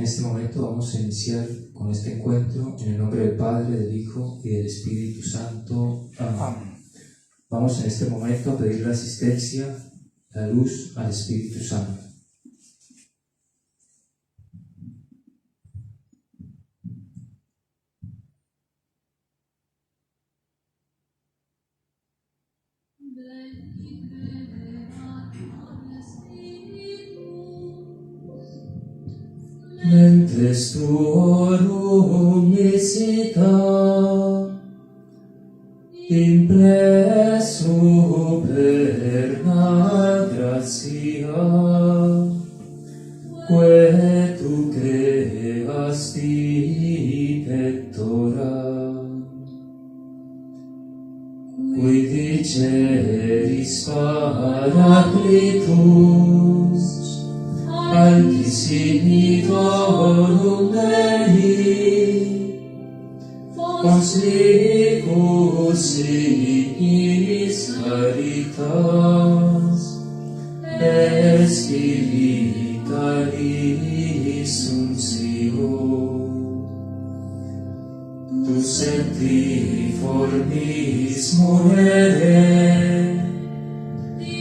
este momento vamos a iniciar con este encuentro en el nombre del Padre, del Hijo y del Espíritu Santo. Amén. Vamos en este momento a pedir la asistencia, la luz al Espíritu Santo. Mentes tuorum visita, impresso per la grazia, que tu creasti pectora, qui diceris Paraclitus, Antisimitorum Dei, conslicus ignis caritas, espiritualis unctio. Tu sanctiformis muere,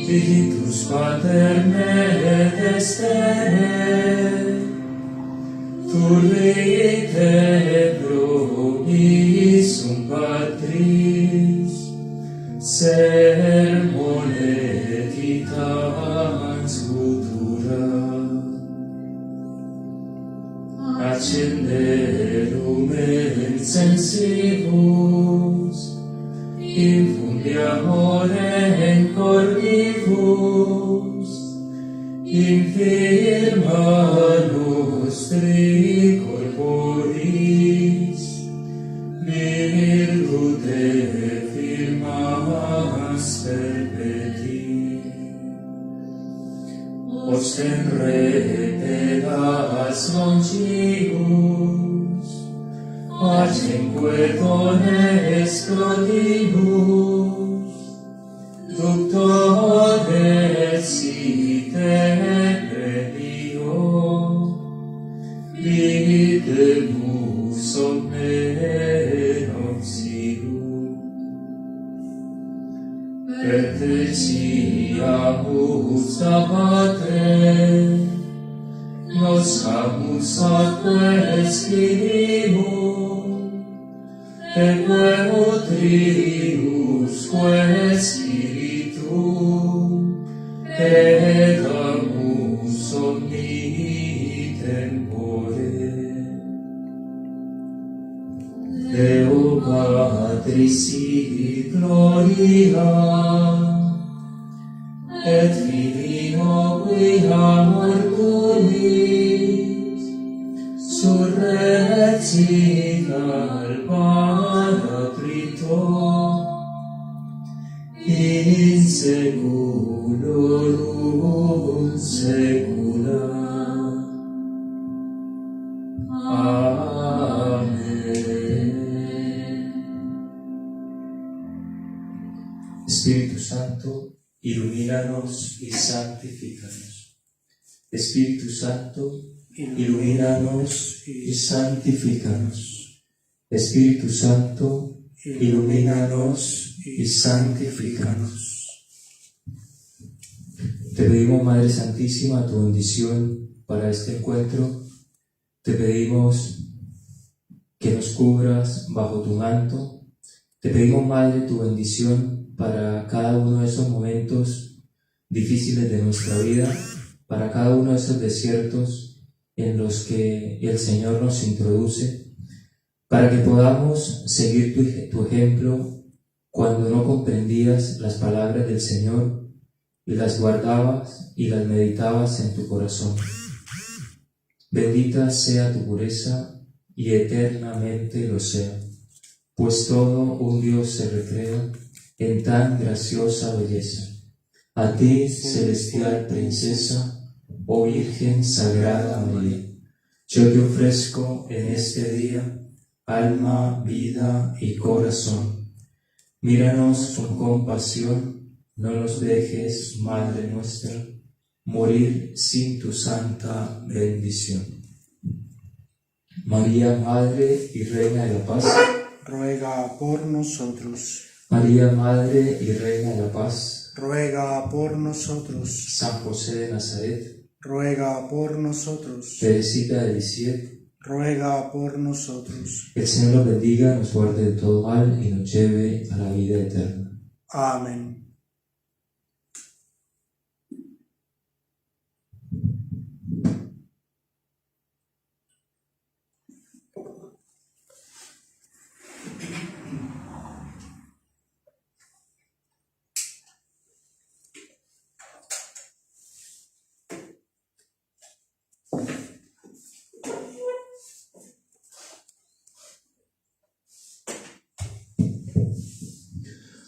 Digitus Pater me destere, turrite promissum Patris, sermone ditans futura. Accenderum incensivus, infundi amore in corpus, infirma nostri corporis, virtute firmas perpeti. Osten repedas longius, Pacenque dones prodibus, Ductores ite previo, videmus omne noxium. Perteciamus Patre, nos hamus atque spirimus, eque utriusque spiritum, edamus omni tempore. Deo Patris sibi gloria, et Filio qui amor tuis, surrexit al Paraclito, in seculorum secula. Amén. Espíritu Santo, ilumínanos y santifícanos. Espíritu Santo, ilumínanos y santifícanos. Espíritu Santo, ilumínanos y santifícanos. Te pedimos, Madre Santísima, tu bendición para este encuentro. Te pedimos que nos cubras bajo tu manto. Te pedimos, Madre, tu bendición para cada uno de esos momentos difíciles de nuestra vida, para cada uno de esos desiertos en los que el Señor nos introduce, para que podamos seguir tu ejemplo cuando no comprendías las palabras del Señor y las guardabas y las meditabas en tu corazón. Bendita sea tu pureza y eternamente lo sea, pues todo un Dios se recrea en tan graciosa belleza. A ti, celestial princesa, oh Virgen Sagrada María, yo te ofrezco en este día alma, vida y corazón. Míranos con compasión, no nos dejes, Madre nuestra, morir sin tu santa bendición. María, Madre y Reina de la Paz, ruega por nosotros. María, Madre y Reina de la Paz, Ruega por nosotros. San José de Nazaret, Ruega por nosotros. Teresita de Lisieux, Ruega por nosotros. el Señor los bendiga, nos guarde de todo mal y nos lleve a la vida eterna. Amén.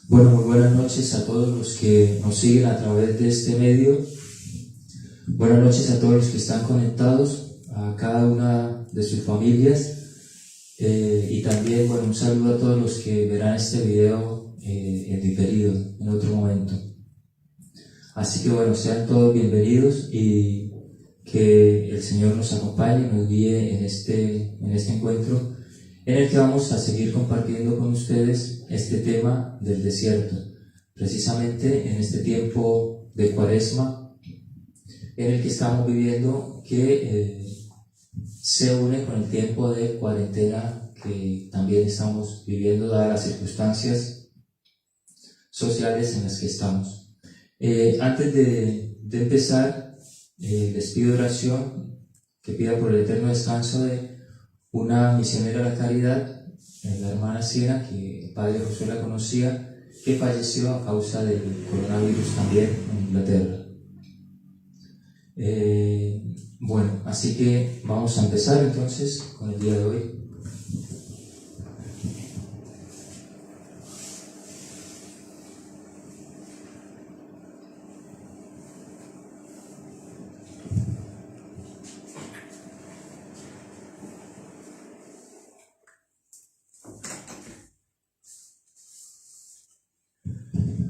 Bueno, muy buenas noches a todos los que nos siguen a través de este medio. Buenas noches a todos los que están conectados, a cada una de sus familias. Y también, bueno, un saludo a todos los que verán este video en diferido, en otro momento. Así que bueno, sean todos bienvenidos y que el Señor nos acompañe, nos guíe en este encuentro en el que vamos a seguir compartiendo con ustedes este tema del desierto, precisamente en este tiempo de Cuaresma en el que estamos viviendo, que se une con el tiempo de cuarentena que también estamos viviendo dadas las circunstancias sociales en las que estamos. Antes de empezar, les pido oración, que pida por el eterno descanso de una misionera de la caridad, la hermana Siena, que el padre Josué la conocía, que falleció a causa del coronavirus también en Inglaterra. Bueno, así que vamos a empezar entonces con el día de hoy.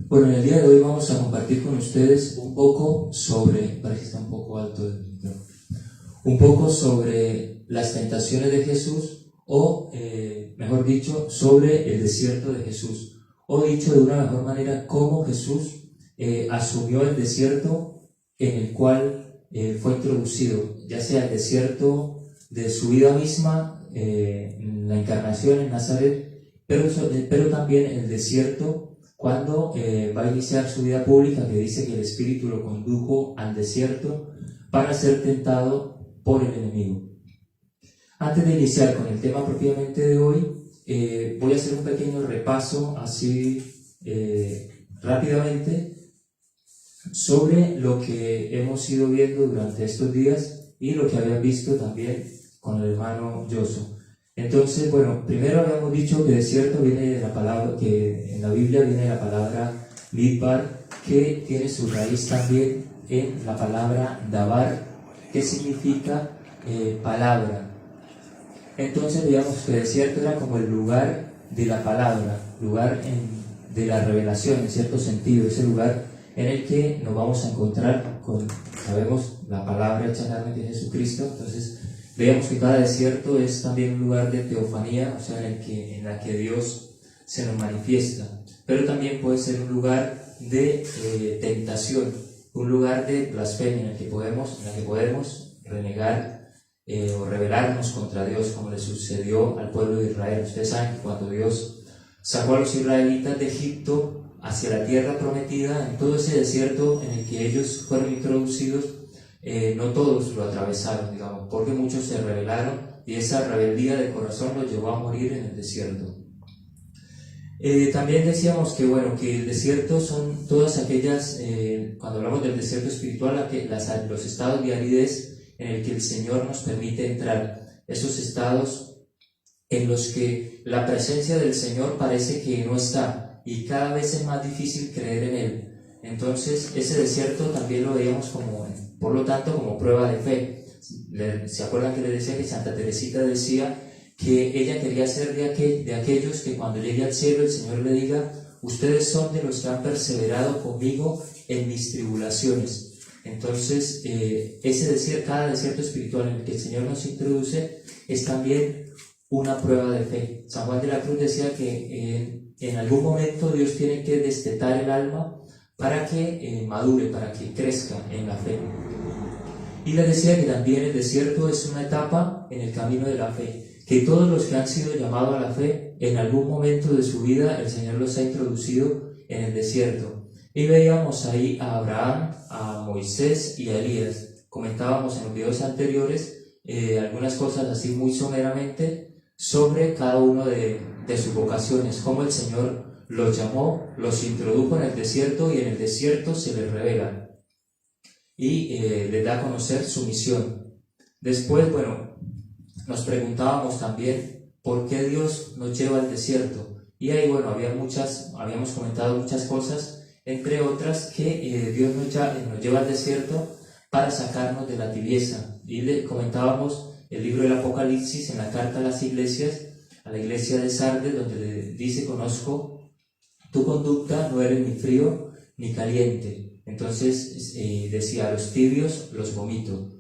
Bueno, en el día de hoy vamos a compartir con ustedes un poco sobre, parece que está un poco alto el micrófono, un poco sobre las tentaciones de Jesús, o mejor dicho, sobre el desierto de Jesús, o dicho de una mejor manera, cómo Jesús asumió el desierto en el cual fue introducido, ya sea el desierto de su vida misma, la encarnación en Nazaret, pero también el desierto cuando va a iniciar su vida pública, que dice que el Espíritu lo condujo al desierto para ser tentado por el enemigo. Antes de iniciar con el tema propiamente de hoy, voy a hacer un pequeño repaso así rápidamente sobre lo que hemos ido viendo durante estos días y lo que habían visto también con el hermano Yoso. Entonces, bueno, primero habíamos dicho que desierto viene de la palabra, que en la Biblia viene la palabra midbar, que tiene su raíz también en la palabra dabar, que significa palabra. Entonces veíamos que desierto era como el lugar de la palabra, lugar de la revelación en cierto sentido, ese lugar en el que nos vamos a encontrar con, sabemos, la palabra hecha carne de Jesucristo. Entonces veamos que cada desierto es también un lugar de teofanía, o sea, en la que Dios se nos manifiesta, pero también puede ser un lugar de tentación, un lugar de blasfemia en el que podemos renegar o rebelarnos contra Dios, como le sucedió al pueblo de Israel. Ustedes saben que cuando Dios sacó a los israelitas de Egipto hacia la tierra prometida, en todo ese desierto en el que ellos fueron introducidos, no todos lo atravesaron, digamos, porque muchos se rebelaron y esa rebeldía de corazón los llevó a morir en el desierto. También decíamos que, bueno, que el desierto son todas aquellas, cuando hablamos del desierto espiritual, los estados de aridez en el que el Señor nos permite entrar, esos estados en los que la presencia del Señor parece que no está y cada vez es más difícil creer en Él. Entonces ese desierto también lo veíamos como, por lo tanto, como prueba de fe. ¿Se acuerdan que les decía que Santa Teresita decía que ella quería ser de aquellos que cuando llegue al cielo el Señor le diga: ustedes son de los que han perseverado conmigo en mis tribulaciones? Entonces, cada desierto espiritual en el que el Señor nos introduce es también una prueba de fe. San Juan de la Cruz decía que en algún momento Dios tiene que destetar el alma para que madure, para que crezca en la fe. Y les decía que también el desierto es una etapa en el camino de la fe, que todos los que han sido llamados a la fe, en algún momento de su vida el Señor los ha introducido en el desierto. Y veíamos ahí a Abraham, a Moisés y a Elías. Comentábamos en los videos anteriores algunas cosas así muy someramente sobre cada uno de sus vocaciones, cómo el Señor los llamó, los introdujo en el desierto y en el desierto se les revela y les da a conocer su misión. Después, nos preguntábamos también por qué Dios nos lleva al desierto. Y ahí, habíamos comentado muchas cosas, entre otras que Dios nos lleva al desierto para sacarnos de la tibieza. Y le comentábamos el libro del Apocalipsis en la carta a las iglesias, a la iglesia de Sardes, donde le dice: conozco tu conducta, no eres ni frío ni caliente. Entonces decía: a los tibios los vomito.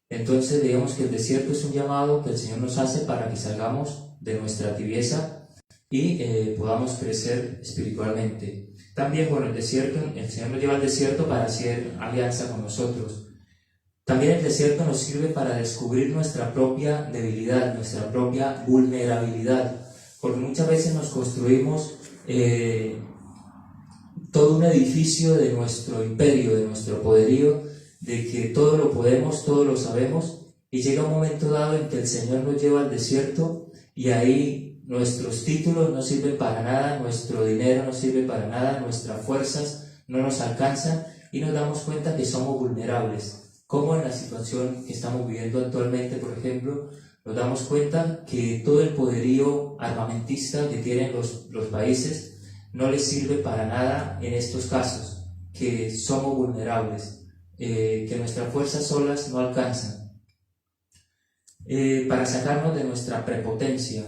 Entonces veíamos que el desierto es un llamado que el Señor nos hace para que salgamos de nuestra tibieza y podamos crecer espiritualmente. También, el Señor nos lleva al desierto para hacer alianza con nosotros. También el desierto nos sirve para descubrir nuestra propia debilidad, nuestra propia vulnerabilidad, porque muchas veces nos construimos todo un edificio de nuestro imperio, de nuestro poderío, de que todo lo podemos, todo lo sabemos, y llega un momento dado en que el Señor nos lleva al desierto y ahí nuestros títulos no sirven para nada, nuestro dinero no sirve para nada, nuestras fuerzas no nos alcanzan y nos damos cuenta que somos vulnerables. Como en la situación que estamos viviendo actualmente, por ejemplo, nos damos cuenta que todo el poderío armamentista que tienen los países no les sirve para nada en estos casos, que somos vulnerables, que nuestras fuerzas solas no alcanzan. Para sacarnos de nuestra prepotencia,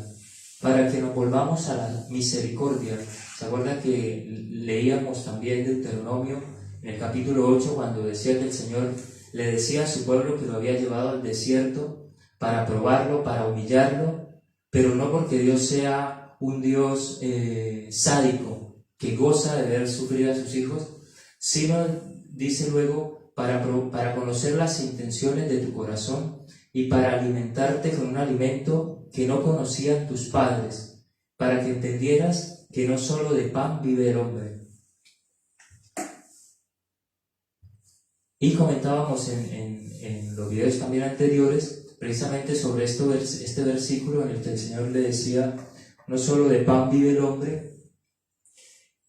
para que nos volvamos a la misericordia. ¿Se acuerdan que leíamos también Deuteronomio en el capítulo 8 cuando decía que el Señor le decía a su pueblo que lo había llevado al desierto para probarlo, para humillarlo, pero no porque Dios sea un Dios sádico que goza de ver sufrir a sus hijos, sino, dice luego, para conocer las intenciones de tu corazón y para alimentarte con un alimento que no conocían tus padres, para que entendieras que no solo de pan vive el hombre. Y comentábamos en los videos también anteriores precisamente sobre este versículo en el que el Señor le decía: no solo de pan vive el hombre.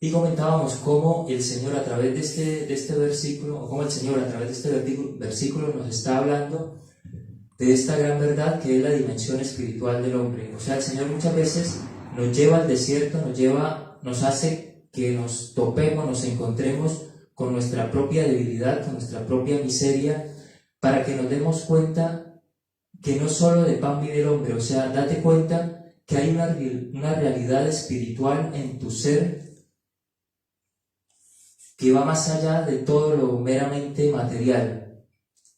Y comentábamos cómo el Señor a través de este versículo, o cómo el Señor a través de este versículo nos está hablando de esta gran verdad que es la dimensión espiritual del hombre. O sea, el Señor muchas veces nos lleva al desierto, nos hace que nos topemos, nos encontremos con nuestra propia debilidad, con nuestra propia miseria, para que nos demos cuenta que no solo de pan vive el hombre. O sea, date cuenta que hay una realidad espiritual en tu ser que va más allá de todo lo meramente material.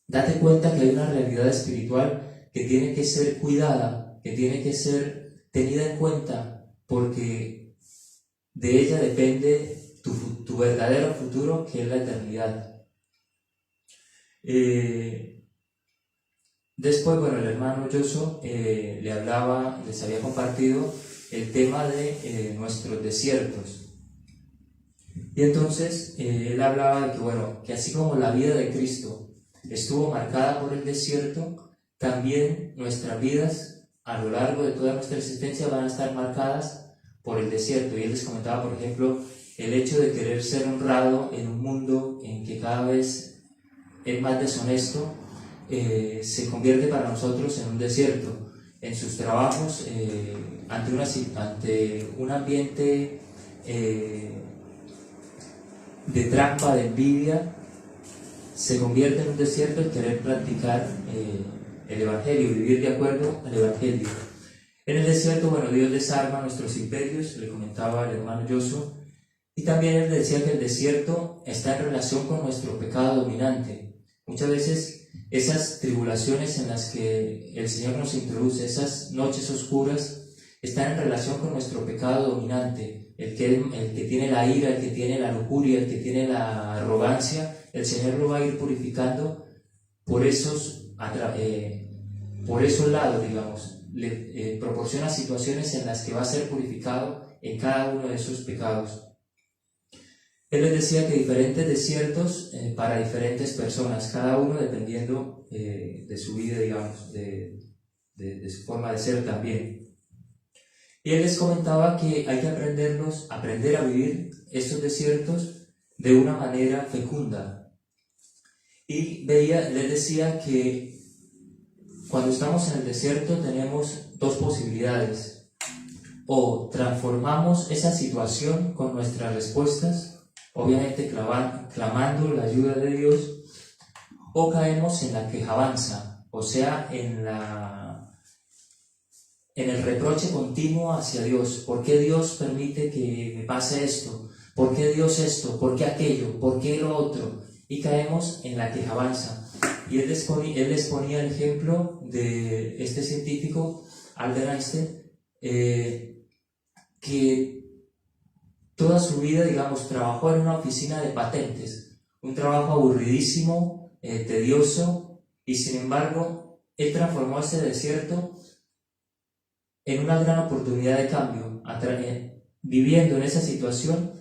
Date cuenta que hay una realidad espiritual que tiene que ser cuidada, que tiene que ser tenida en cuenta, porque de ella depende tu verdadero futuro, que es la eternidad. Después, el hermano Yoso les había compartido el tema de nuestros desiertos. Y entonces él hablaba de que así como la vida de Cristo estuvo marcada por el desierto, también nuestras vidas a lo largo de toda nuestra existencia van a estar marcadas por el desierto. Y él les comentaba, por ejemplo, el hecho de querer ser honrado en un mundo en que cada vez es más deshonesto, se convierte para nosotros en un desierto. En sus trabajos, ante un ambiente de trampa, de envidia, se convierte en un desierto el querer practicar el Evangelio, vivir de acuerdo al Evangelio. En el desierto, Dios desarma nuestros imperios, le comentaba el hermano Yoso, y también él decía que el desierto está en relación con nuestro pecado dominante. Muchas veces esas tribulaciones en las que el Señor nos introduce, esas noches oscuras, están en relación con nuestro pecado dominante, el que tiene la ira, el que tiene la lujuria, el que tiene la arrogancia. El Señor lo va a ir purificando por esos lados, digamos. Le proporciona situaciones en las que va a ser purificado en cada uno de esos pecados. Él les decía que diferentes desiertos para diferentes personas, cada uno dependiendo de su vida, digamos, de su forma de ser también. Y él les comentaba que hay que aprender a vivir estos desiertos de una manera fecunda. Y les decía que cuando estamos en el desierto tenemos dos posibilidades: o transformamos esa situación con nuestras respuestas, obviamente clamando la ayuda de Dios, o caemos en la quejabanza, o sea, en el reproche continuo hacia Dios. ¿Por qué Dios permite que me pase esto? ¿Por qué Dios esto? ¿Por qué aquello? ¿Por qué lo otro? Y caemos en la quejabanza. Y él les ponía el ejemplo de este científico, Albert Einstein, que toda su vida, digamos, trabajó en una oficina de patentes, un trabajo aburridísimo, tedioso, y sin embargo, él transformó ese desierto en una gran oportunidad de cambio, viviendo en esa situación.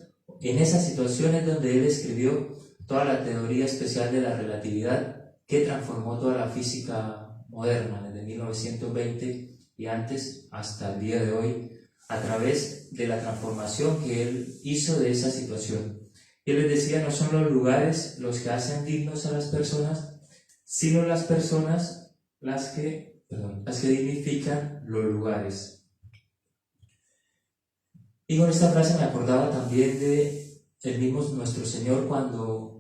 En esas situaciones donde él escribió toda la teoría especial de la relatividad, que transformó toda la física moderna, desde 1920 y antes hasta el día de hoy, a través de la transformación que él hizo de esa situación. Y él les decía, no son los lugares los que hacen dignos a las personas, sino las personas las que dignifican los lugares. Y con esta frase me acordaba también de el mismo nuestro Señor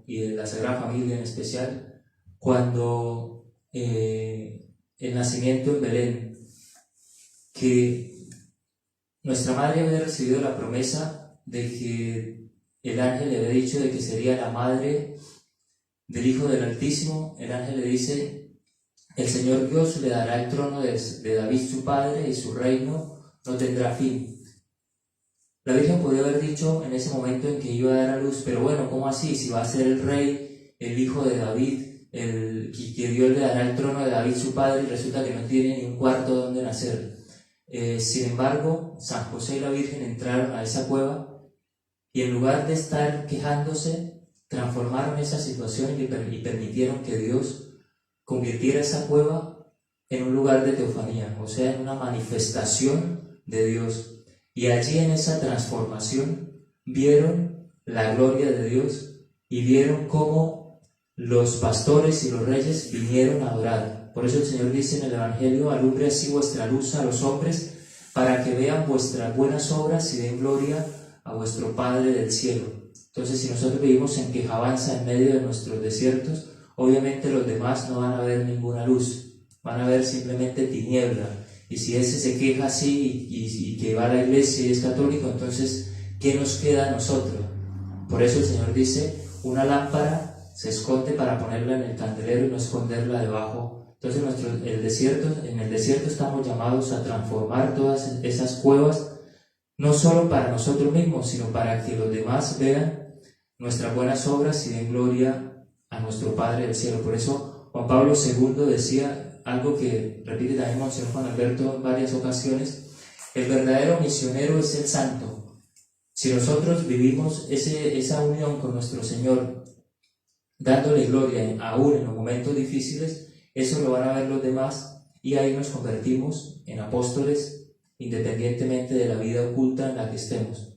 y de la Sagrada Familia en especial, cuando el nacimiento en Belén, que nuestra madre había recibido la promesa de que el ángel le había dicho de que sería la madre del Hijo del Altísimo. El ángel le dice: el Señor Dios le dará el trono de David su padre, y su reino no tendrá fin. La Virgen podía haber dicho en ese momento en que iba a dar a luz: pero bueno, ¿cómo así? Si va a ser el rey, el hijo de David, que Dios le dará el trono de David su padre, y resulta que no tiene ni un cuarto donde nacer. Sin embargo, San José y la Virgen entraron a esa cueva y, en lugar de estar quejándose, transformaron esa situación y permitieron que Dios convirtiera esa cueva en un lugar de teofanía, o sea, en una manifestación de Dios. Y allí, en esa transformación, vieron la gloria de Dios y vieron cómo los pastores y los reyes vinieron a adorar. Por eso el Señor dice en el Evangelio: alumbre así vuestra luz a los hombres, para que vean vuestras buenas obras y den gloria a vuestro Padre del cielo. Entonces, si nosotros vivimos en quejabanza en medio de nuestros desiertos, obviamente los demás no van a ver ninguna luz, van a ver simplemente tiniebla. Y si ese se queja así y que va a la iglesia y es católico, entonces, ¿qué nos queda a nosotros? Por eso el Señor dice: una lámpara se esconde para ponerla en el candelero y no esconderla debajo. Entonces, en el desierto estamos llamados a transformar todas esas cuevas, no solo para nosotros mismos, sino para que los demás vean nuestras buenas obras y den gloria a nuestro Padre del cielo. Por eso Juan Pablo II decía algo que repite también Monseñor Juan Alberto en varias ocasiones: el verdadero misionero es el santo. Si nosotros vivimos esa unión con nuestro Señor, dándole gloria aún en los momentos difíciles, eso lo van a ver los demás, y ahí nos convertimos en apóstoles, independientemente de la vida oculta en la que estemos.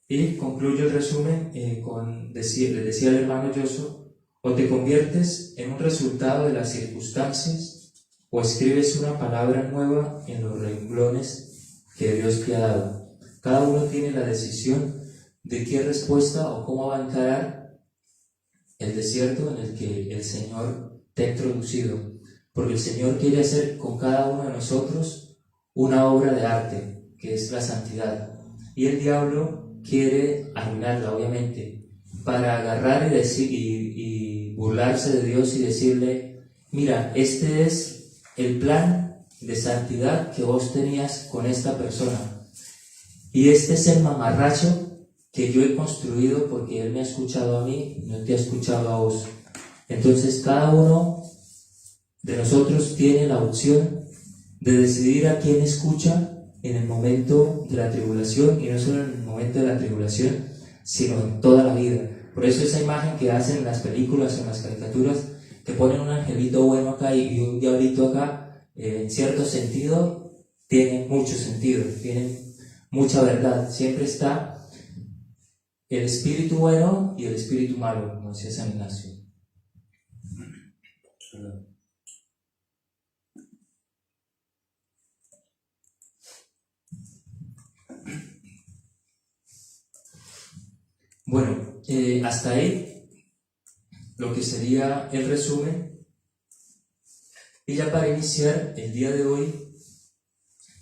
Y concluyo el resumen le decía el hermano Yoso: o te conviertes en un resultado de las circunstancias, o escribes una palabra nueva en los renglones que Dios te ha dado. Cada uno tiene la decisión de qué respuesta o cómo va a encarar el desierto en el que el Señor te ha introducido, porque el Señor quiere hacer con cada uno de nosotros una obra de arte, que es la santidad, y el diablo quiere arruinarla, obviamente, para agarrar y decir y burlarse de Dios y decirle: mira, este es el plan de santidad que vos tenías con esta persona, y este es el mamarracho que yo he construido porque él me ha escuchado a mí, no te ha escuchado a vos. Entonces cada uno de nosotros tiene la opción de decidir a quién escucha en el momento de la tribulación, y no solo en el momento de la tribulación, sino en toda la vida. Por eso esa imagen que hacen en las películas o en las caricaturas, que ponen un angelito bueno acá y un diablito acá, en cierto sentido tiene mucho sentido, tiene mucha verdad. Siempre está el espíritu bueno y el espíritu malo, como decía San Ignacio. Bueno, hasta ahí lo que sería el resumen. Y ya para iniciar el día de hoy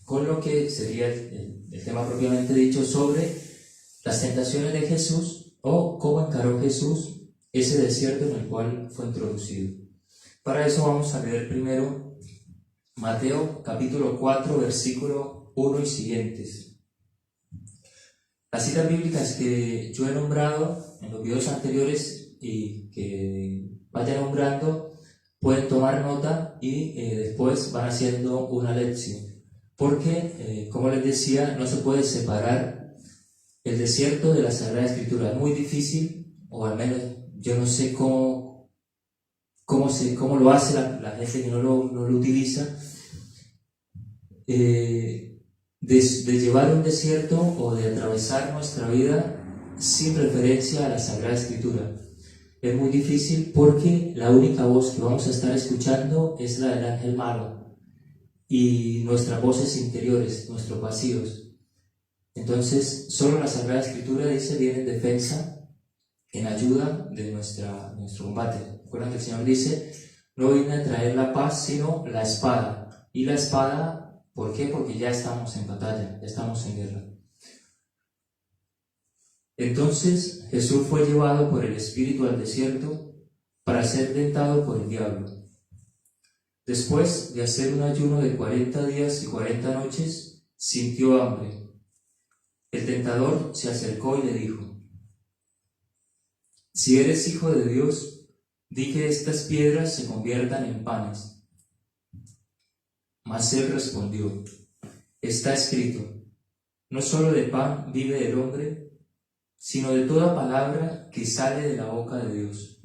con lo que sería el tema propiamente dicho sobre las tentaciones de Jesús, o cómo encaró Jesús ese desierto en el cual fue introducido. Para eso vamos a leer primero Mateo capítulo 4, versículo 1 y siguientes. Las citas bíblicas que yo he nombrado en los videos anteriores y que vaya nombrando, pueden tomar nota y después van haciendo una lección. Porque, como les decía, no se puede separar el desierto de la Sagrada Escritura. Es muy difícil, o al menos yo no sé cómo lo hace la gente que no lo utiliza, de llevar un desierto o de atravesar nuestra vida sin referencia a la Sagrada Escritura. Es muy difícil porque la única voz que vamos a estar escuchando es la del ángel malo y nuestras voces interiores, nuestros vacíos. Entonces, solo la Sagrada Escritura, dice, viene en defensa, en ayuda de nuestro combate. Recuerden que el Señor dice: no vine a traer la paz, sino la espada. Y la espada, ¿por qué? Porque ya estamos en batalla, ya estamos en guerra. Entonces Jesús fue llevado por el Espíritu al desierto para ser tentado por el diablo. Después de hacer un ayuno de 40 días y 40 noches, sintió hambre. El tentador se acercó y le dijo: si eres hijo de Dios, di que estas piedras se conviertan en panes. Mas él respondió: está escrito, no solo de pan vive el hombre, sino de toda palabra que sale de la boca de Dios.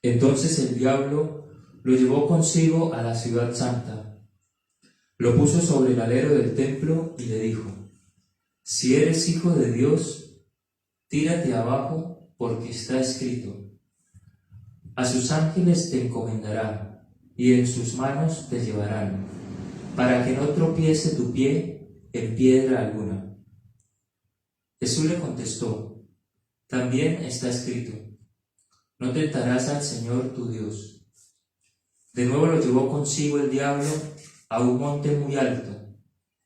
Entonces el diablo lo llevó consigo a la ciudad santa, lo puso sobre el alero del templo y le dijo: si eres hijo de Dios, tírate abajo, porque está escrito, a sus ángeles te encomendarán, y en sus manos te llevarán, para que no tropiece tu pie en piedra alguna. Jesús le contestó: también está escrito, no tentarás al Señor tu Dios. De nuevo lo llevó consigo el diablo a un monte muy alto,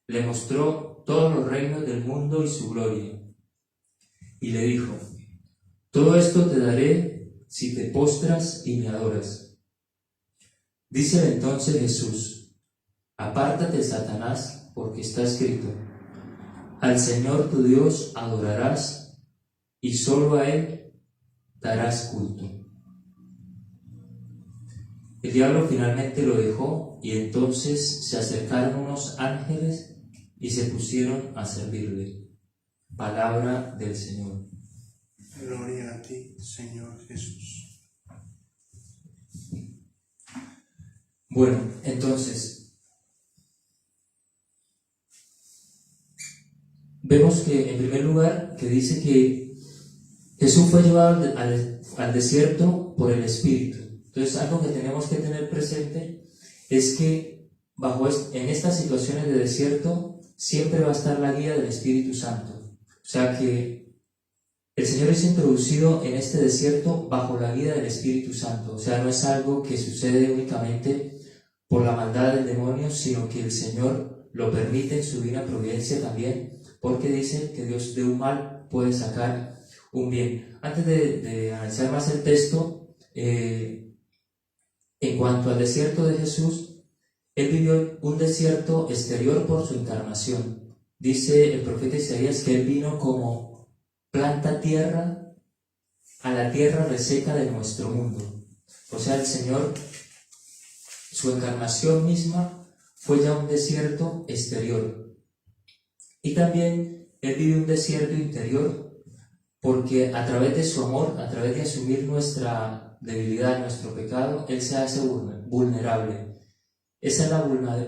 le mostró todos los reinos del mundo y su gloria, y le dijo: todo esto te daré si te postras y me adoras. Dícele entonces Jesús: apártate, Satanás, porque está escrito, al Señor tu Dios adorarás, y solo a Él darás culto. El diablo finalmente lo dejó, y entonces se acercaron unos ángeles y se pusieron a servirle. Palabra del Señor. Gloria a ti, Señor Jesús. Bueno, entonces vemos que en primer lugar que dice que Jesús fue llevado al desierto por el Espíritu. Entonces, algo que tenemos que tener presente es que en estas situaciones de desierto siempre va a estar la guía del Espíritu Santo. O sea que el Señor es introducido en este desierto bajo la guía del Espíritu Santo. O sea, no es algo que sucede únicamente por la maldad del demonio, sino que el Señor lo permite en su divina providencia también, porque dice que Dios de un mal puede sacar un bien. Antes de analizar más el texto, en cuanto al desierto de Jesús, Él vivió un desierto exterior por su encarnación. Dice el profeta Isaías que Él vino como planta tierra a la tierra reseca de nuestro mundo. O sea, el Señor, su encarnación misma fue ya un desierto exterior. Y también Él vive un desierto interior porque a través de su amor, a través de asumir nuestra debilidad, nuestro pecado, Él se hace vulnerable. Esa es la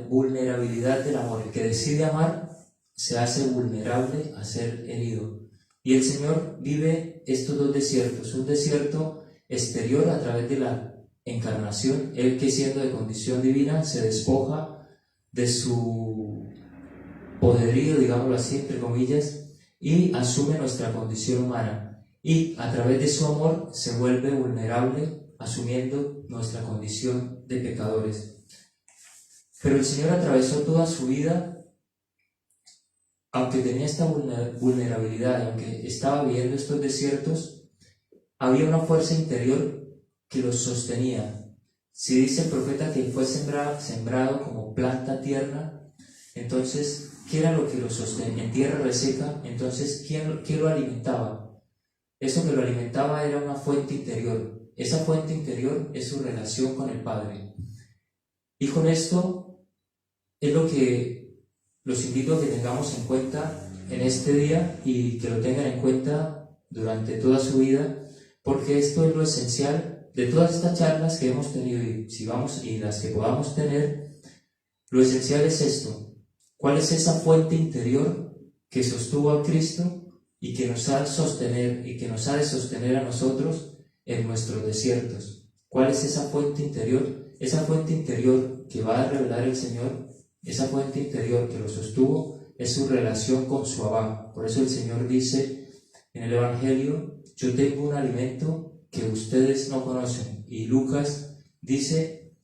vulnerabilidad del amor. El que decide amar se hace vulnerable a ser herido. Y el Señor vive estos dos desiertos, un desierto exterior a través de la encarnación, Él que siendo de condición divina se despoja de su poderío, digámoslo así, entre comillas, y asume nuestra condición humana. Y a través de su amor se vuelve vulnerable, asumiendo nuestra condición de pecadores. Pero el Señor atravesó toda su vida, aunque tenía esta vulnerabilidad, y aunque estaba viviendo estos desiertos, había una fuerza interior que los sostenía. Si dice el profeta que fue sembrado como planta tierna, entonces, ¿qué era lo que lo sostenía? En tierra reseca, entonces, ¿quién lo alimentaba? Eso que lo alimentaba era una fuente interior. Esa fuente interior es su relación con el Padre. Y con esto es lo que los invito a que tengamos en cuenta en este día y que lo tengan en cuenta durante toda su vida, porque esto es lo esencial de todas estas charlas que hemos tenido y las que podamos tener. Lo esencial es esto: ¿cuál es esa fuente interior que sostuvo a Cristo y que nos ha de sostener a nosotros en nuestros desiertos? ¿Cuál es esa fuente interior? Esa fuente interior que va a revelar el Señor, esa fuente interior que lo sostuvo, es su relación con su Abba. Por eso el Señor dice en el Evangelio: yo tengo un alimento que ustedes no conocen. Y Lucas dice: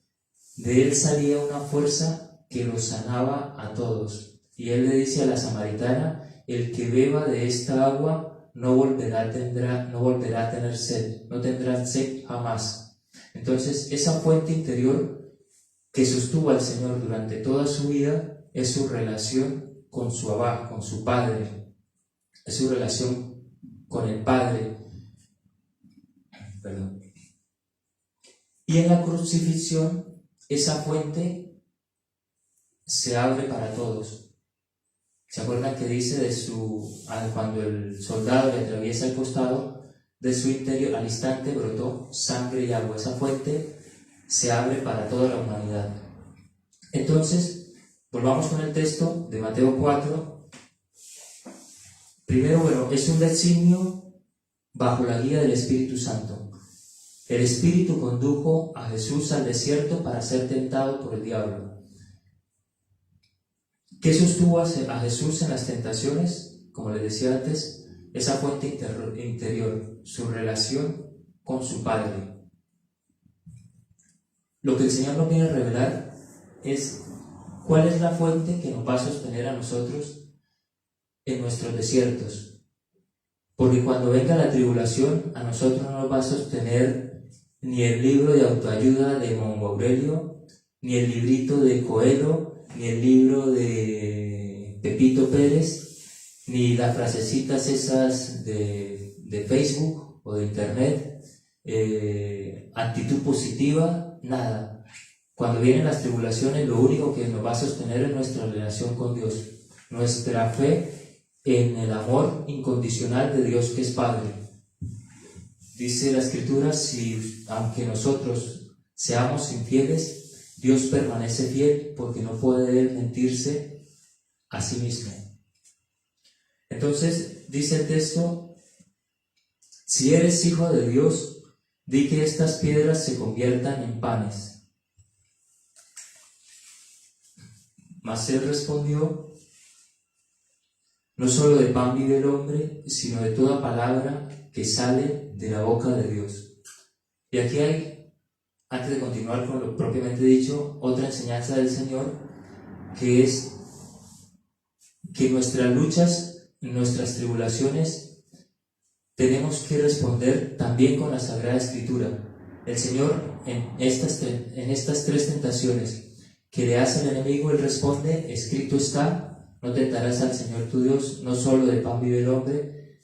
de él salía una fuerza que los sanaba a todos. Y él le dice a la samaritana: el que beba de esta agua no volverá a tener sed, no tendrá sed jamás. Entonces, esa fuente interior que sostuvo al Señor durante toda su vida es su relación con su Abba, con su Padre, es su relación con el Padre. Y en la crucifixión, esa fuente se abre para todos. ¿Se acuerdan que dice cuando el soldado le atraviesa el costado, de su interior al instante brotó sangre y agua? Esa fuente se abre para toda la humanidad. Entonces, volvamos con el texto de Mateo 4. Primero, es un designio bajo la guía del Espíritu Santo. El Espíritu condujo a Jesús al desierto para ser tentado por el diablo. ¿Qué sostuvo a Jesús en las tentaciones? Como les decía antes, esa fuente interior, su relación con su Padre. Lo que el Señor nos viene a revelar es cuál es la fuente que nos va a sostener a nosotros en nuestros desiertos. Porque cuando venga la tribulación, a nosotros no nos va a sostener ni el libro de autoayuda de Mongo Aurelio, ni el librito de Coelho, ni el libro de Pepito Pérez, ni las frasecitas esas de Facebook o de Internet, actitud positiva, nada. Cuando vienen las tribulaciones, lo único que nos va a sostener es nuestra relación con Dios, nuestra fe en el amor incondicional de Dios que es Padre. Dice la Escritura: aunque nosotros seamos infieles, Dios permanece fiel, porque no puede Él mentirse a sí mismo. Entonces, dice el texto: si eres hijo de Dios, di que estas piedras se conviertan en panes. Mas él respondió: no solo de pan vive el hombre, sino de toda palabra que sale de la boca de Dios. Y aquí hay, antes de continuar con lo propiamente dicho, otra enseñanza del Señor, que es que nuestras luchas, nuestras tribulaciones, tenemos que responder también con la Sagrada Escritura. El Señor en estas tres tentaciones que le hace el enemigo, Él responde: escrito está, no tentarás al Señor tu Dios, no solo de pan vive el hombre,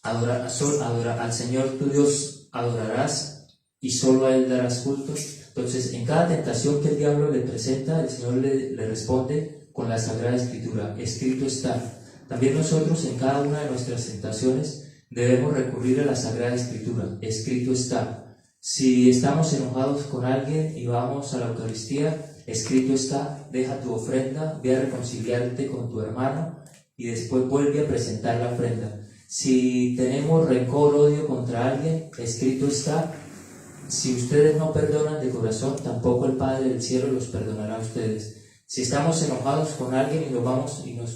al Señor tu Dios adorarás y solo a Él darás cultos. Entonces, en cada tentación que el diablo le presenta, el Señor le responde con la Sagrada Escritura: escrito está. También nosotros en cada una de nuestras tentaciones debemos recurrir a la Sagrada Escritura: escrito está. Si estamos enojados con alguien y vamos a la Eucaristía, escrito está, deja tu ofrenda, ve a reconciliarte con tu hermano y después vuelve a presentar la ofrenda. Si tenemos rencor, odio contra alguien, escrito está, si ustedes no perdonan de corazón, tampoco el Padre del cielo los perdonará a ustedes. Si estamos enojados con alguien y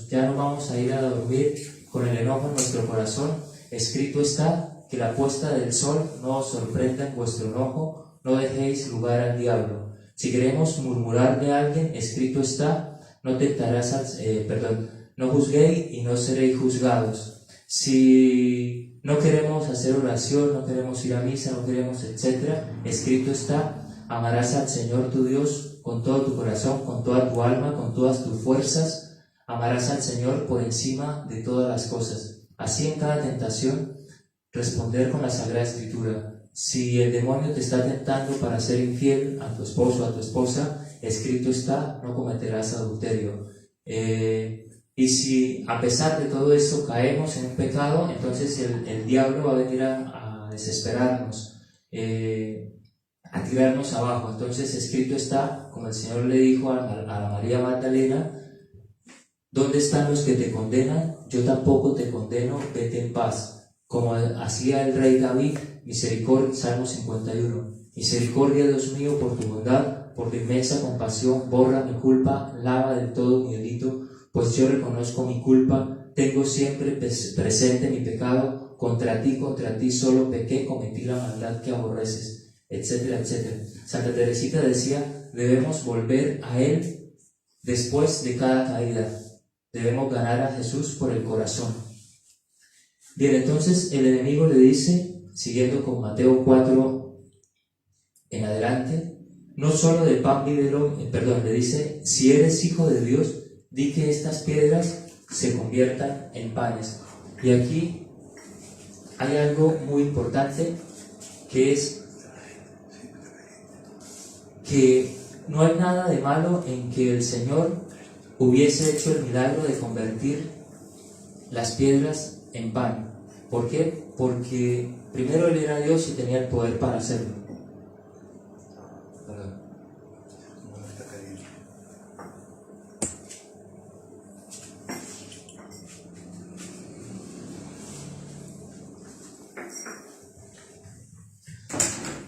ya no vamos a ir a dormir con el enojo en nuestro corazón, escrito está, que la puesta del sol no os sorprenda en vuestro enojo, no dejéis lugar al diablo. Si queremos murmurar de alguien, escrito está, no juzguéis y no seréis juzgados. Si no queremos hacer oración, no queremos ir a misa, no queremos, etc., escrito está, amarás al Señor tu Dios con todo tu corazón, con toda tu alma, con todas tus fuerzas. Amarás al Señor por encima de todas las cosas. Así en cada tentación, responder con la Sagrada Escritura. Si el demonio te está tentando para ser infiel a tu esposo o a tu esposa, escrito está, no cometerás adulterio. Y si a pesar de todo esto caemos en un pecado, entonces el diablo va a venir a desesperarnos, a tirarnos abajo. Entonces escrito está, como el Señor le dijo a la María Magdalena: ¿dónde están los que te condenan? Yo tampoco te condeno, vete en paz. Como hacía el rey David, misericordia, Salmo 51. Misericordia, Dios mío, por tu bondad, por tu inmensa compasión, borra mi culpa, lava del todo mi delito, pues yo reconozco mi culpa, tengo siempre presente mi pecado, contra ti solo pequé, cometí la maldad que aborreces, etcétera, etcétera. Santa Teresita decía: debemos volver a Él después de cada caída, debemos ganar a Jesús por el corazón. Bien, entonces el enemigo le dice, siguiendo con Mateo 4 en adelante, no solo de pan vive el hombre, le dice: si eres hijo de Dios, di que estas piedras se conviertan en panes. Y aquí hay algo muy importante, que es que no hay nada de malo en que el Señor hubiese hecho el milagro de convertir las piedras en pan. ¿Por qué? Porque primero Él era Dios y tenía el poder para hacerlo.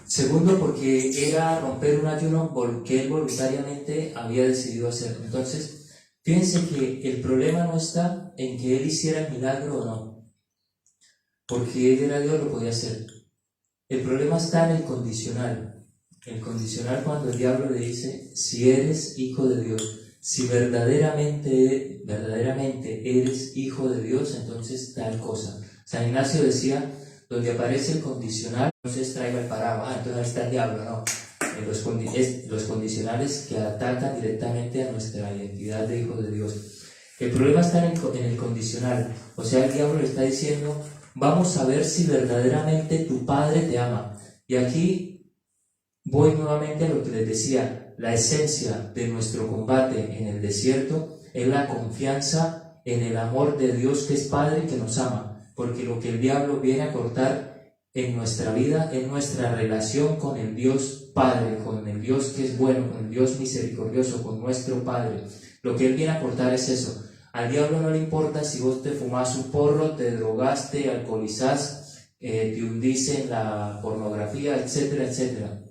Segundo, porque era romper un ayuno que Él voluntariamente había decidido hacer. Entonces, fíjense que el problema no está en que Él hiciera el milagro o no, porque Él era Dios, lo podía hacer. El problema está en el condicional. El condicional, cuando el diablo le dice: si eres hijo de Dios, si verdaderamente eres hijo de Dios, entonces tal cosa. San Ignacio decía: donde aparece el condicional, entonces traiga el paraguas. Entonces ahí está el diablo, ¿no? Los condicionales que atacan directamente a nuestra identidad de hijo de Dios. El problema está en el condicional. O sea, el diablo le está diciendo: vamos a ver si verdaderamente tu Padre te ama. Y aquí voy nuevamente a lo que les decía: la esencia de nuestro combate en el desierto es la confianza en el amor de Dios, que es Padre y que nos ama. Porque lo que el diablo viene a cortar en nuestra vida es nuestra relación con el Dios Padre, con el Dios que es bueno, con el Dios misericordioso, con nuestro Padre. Lo que Él viene a cortar es eso. Al diablo no le importa si vos te fumás un porro, te drogaste, alcoholizás, te hundís en la pornografía, etcétera, etcétera.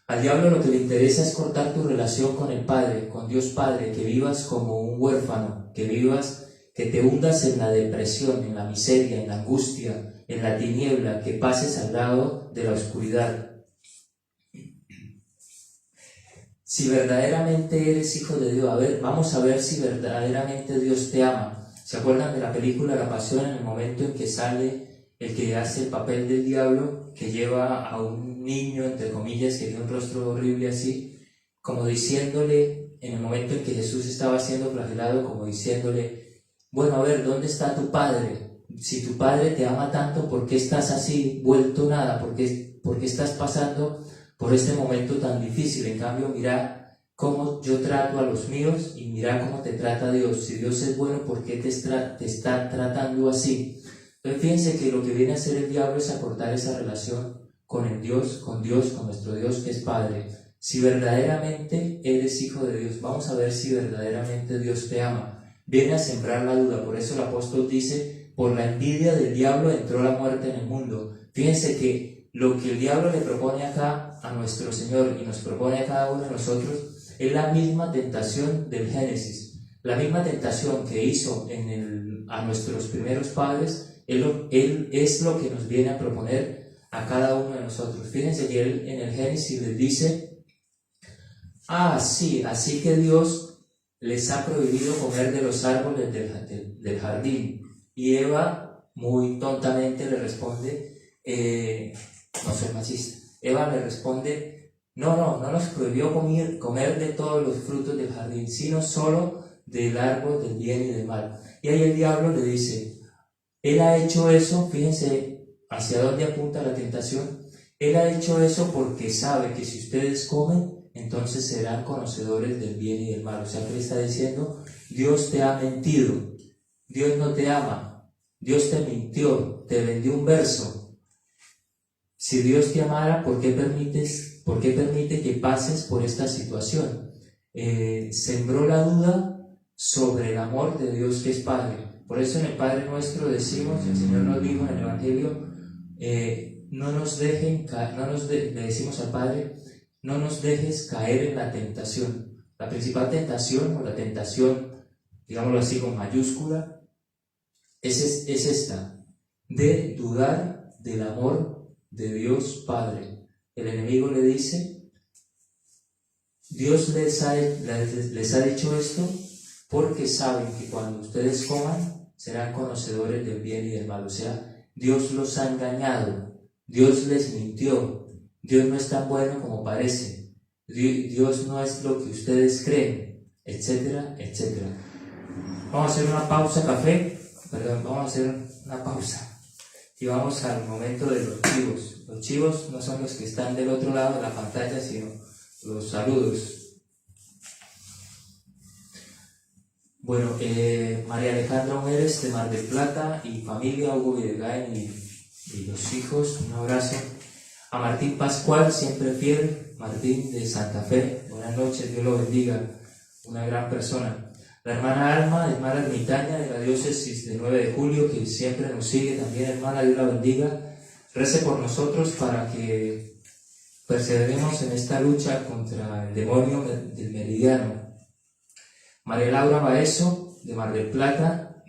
Al diablo lo que le interesa es cortar tu relación con el Padre, con Dios Padre, que vivas como un huérfano, que te hundas en la depresión, en la miseria, en la angustia, en la tiniebla, que pases al lado de la oscuridad. Si verdaderamente eres hijo de Dios, vamos a ver si verdaderamente Dios te ama. ¿Se acuerdan de la película La Pasión, en el momento en que sale el que hace el papel del diablo, que lleva a un niño, entre comillas, que tiene un rostro horrible así, como diciéndole, en el momento en que Jesús estaba siendo flagelado, como diciéndole, bueno, a ver, ¿dónde está tu padre? Si tu padre te ama tanto, ¿por qué estás así, vuelto nada? ¿Por qué estás pasando por este momento tan difícil? En cambio, mira cómo yo trato a los míos y mira cómo te trata Dios. Si Dios es bueno, ¿por qué te está tratando así? Entonces fíjense que lo que viene a hacer el diablo es acortar esa relación con Dios, con nuestro Dios que es Padre. Si verdaderamente eres hijo de Dios, vamos a ver si verdaderamente Dios te ama. Viene a sembrar la duda, por eso el apóstol dice, por la envidia del diablo entró la muerte en el mundo. Fíjense que lo que el diablo le propone acá a nuestro Señor y nos propone a cada uno de nosotros es la misma tentación del Génesis, la misma tentación que hizo a nuestros primeros padres. Él es lo que nos viene a proponer a cada uno de nosotros. Fíjense que Él en el Génesis les dice, sí, así que Dios les ha prohibido comer de los árboles del jardín. Y Eva muy tontamente le responde, no soy machista, Eva le responde, no nos prohibió comer de todos los frutos del jardín, sino solo del árbol del bien y del mal. Y ahí el diablo le dice, Él ha hecho eso, fíjense hacia dónde apunta la tentación, Él ha hecho eso porque sabe que si ustedes comen, entonces serán conocedores del bien y del mal. O sea que le está diciendo, Dios te ha mentido, Dios no te ama, Dios te mintió, te vendió un verso. Si Dios te amara, ¿por qué permite que pases por esta situación? Sembró la duda sobre el amor de Dios que es Padre. Por eso en el Padre Nuestro decimos, el Señor nos dijo en el Evangelio, le decimos al Padre, no nos dejes caer en la tentación. La principal tentación, o la tentación, digámoslo así con mayúscula, es esta, de dudar del amor de Dios Padre. El enemigo le dice, Dios les ha dicho esto porque saben que cuando ustedes coman serán conocedores del bien y del mal. O sea, Dios los ha engañado, Dios les mintió, Dios no es tan bueno como parece, Dios no es lo que ustedes creen, etcétera, etcétera. Vamos a hacer una pausa, vamos a hacer una pausa. Y vamos al momento de los chivos. Los chivos no son los que están del otro lado de la pantalla, sino los saludos. Bueno, María Alejandra Mujeres de Mar del Plata y familia, Hugo Videgain y los hijos, un abrazo. A Martín Pascual, siempre fiel, Martín de Santa Fe, buenas noches, Dios lo bendiga, una gran persona. La hermana Alma, hermana ermitaña de la diócesis de 9 de julio, que siempre nos sigue también, hermana, Dios la bendiga. Rece por nosotros para que perseveremos en esta lucha contra el demonio del meridiano. María Laura Baezo, de Mar del Plata.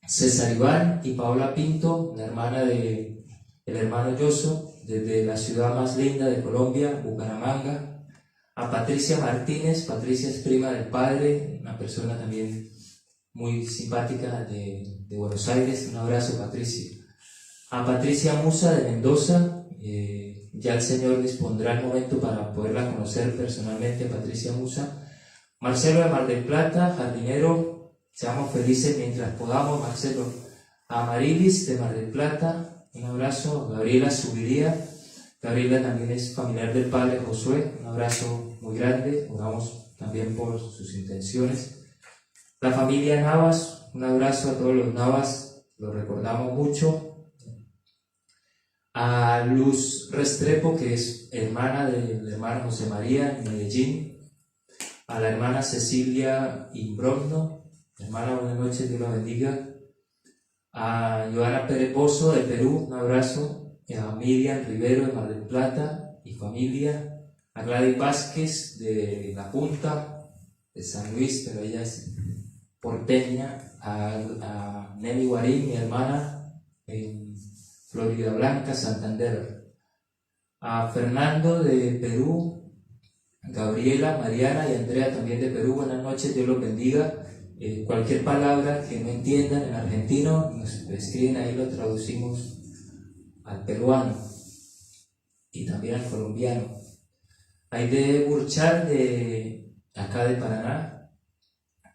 César Iván y Paola Pinto, la hermana del hermano Yoso, desde la ciudad más linda de Colombia, Bucaramanga. A Patricia Martínez, Patricia es prima del padre, una persona también muy simpática de Buenos Aires, un abrazo Patricia. A Patricia Musa de Mendoza, ya el Señor dispondrá el momento para poderla conocer personalmente, Patricia Musa. Marcelo de Mar del Plata, jardinero, seamos felices mientras podamos, Marcelo. A Marilis de Mar del Plata, un abrazo. Gabriela Subiría, Gabriela también es familiar del padre Josué, un abrazo muy grande, oramos también por sus intenciones. La familia Navas, un abrazo a todos los Navas, los recordamos mucho. A Luz Restrepo, que es hermana del hermano José María en Medellín. A la hermana Cecilia Imbrogno, hermana, buenas noches, Dios la bendiga. A Joana Pérez Pozo de Perú, un abrazo. A Miriam Rivero de Mar del Plata y familia. A Gladys Vázquez de La Punta, de San Luis, pero ella es porteña. A Nelly Guarín, mi hermana, en Florida Blanca, Santander. A Fernando de Perú, Gabriela, Mariana y Andrea también de Perú, buenas noches, Dios los bendiga. cualquier palabra que no entiendan en argentino, nos escriben ahí, lo traducimos al peruano y también al colombiano. Aide Burchard, de acá de Paraná,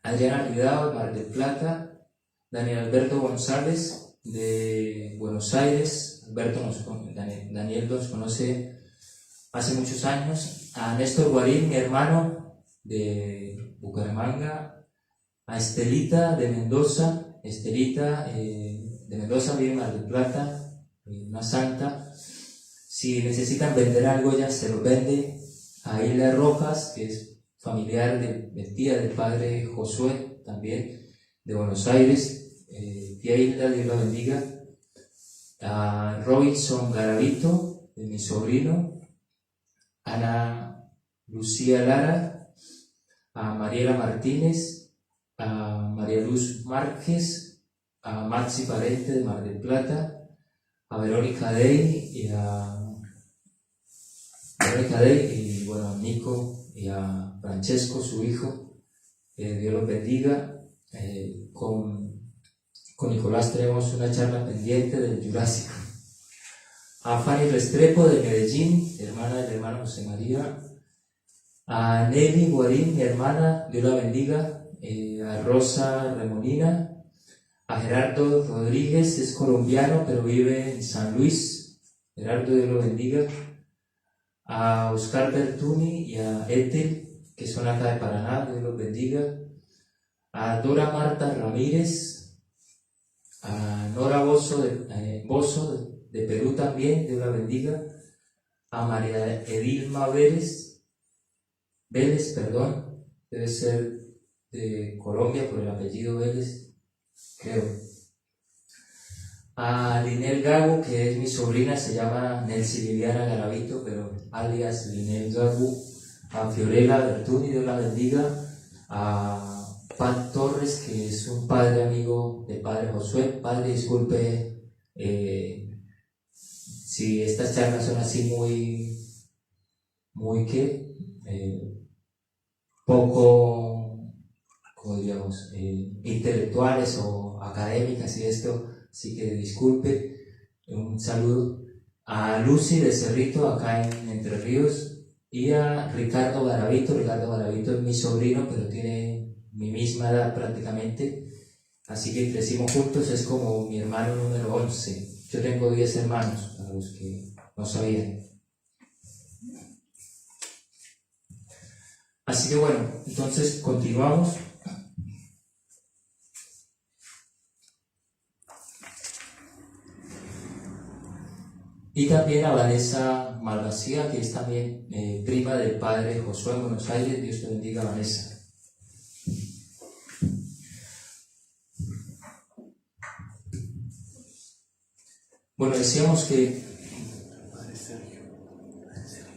Adriana Ridao, de Mar del Plata, Daniel Alberto González, de Buenos Aires. Daniel nos conoce hace muchos años. A Néstor Guarín, mi hermano, de Bucaramanga. A Estelita de Mendoza. Estelita de Mendoza, vive en Mar del Plata, una santa. Si necesitan vender algo, ella se lo vende. A Hilda Rojas, que es familiar de tía del padre Josué, también de Buenos Aires. Tía Hilda, Dios la bendiga. A Robinson Garavito, de mi sobrino. Ana Lucía Lara. A Mariela Martínez. A María Luz Márquez. A Maxi Parente, de Mar del Plata. A Verónica Dey y a bueno, a Nico y a Francesco, su hijo. Dios los bendiga. Con Nicolás tenemos una charla pendiente del Jurásico. A Fanny Restrepo, de Medellín, hermana del hermano José María. A Nelly Guarín, mi hermana, Dios la bendiga. A Rosa Remolina. A Gerardo Rodríguez, es colombiano pero vive en San Luis. Gerardo, Dios lo bendiga. A Oscar Bertuni y a Ethel, que son acá de Paraná, Dios los bendiga. A Dora Marta Ramírez. A Nora Bozo de Perú también, Dios la bendiga. A María Edilma Vélez, debe ser de Colombia por el apellido Vélez, creo. A Linel Gago, que es mi sobrina, se llama Nelcy Liliana Garavito, pero alias Linel Gago. A Fiorella Bertuni, Dios la bendiga. A Pat Torres, que es un padre amigo del padre Josué. Padre, disculpe si estas charlas son así muy poco, como diríamos, intelectuales o académicas y esto, así que disculpe. Un saludo a Lucy de Cerrito, acá en Entre Ríos, y a Ricardo Garavito. Ricardo Garavito es mi sobrino, pero tiene mi misma edad prácticamente, así que crecimos juntos, es como mi hermano número 11. Yo tengo 10 hermanos, para los que no sabían. Así que bueno, entonces continuamos. Y también a Vanessa Malvasía, que es también prima del padre Josué en Buenos Aires. Dios te bendiga, Vanessa. Bueno, decíamos que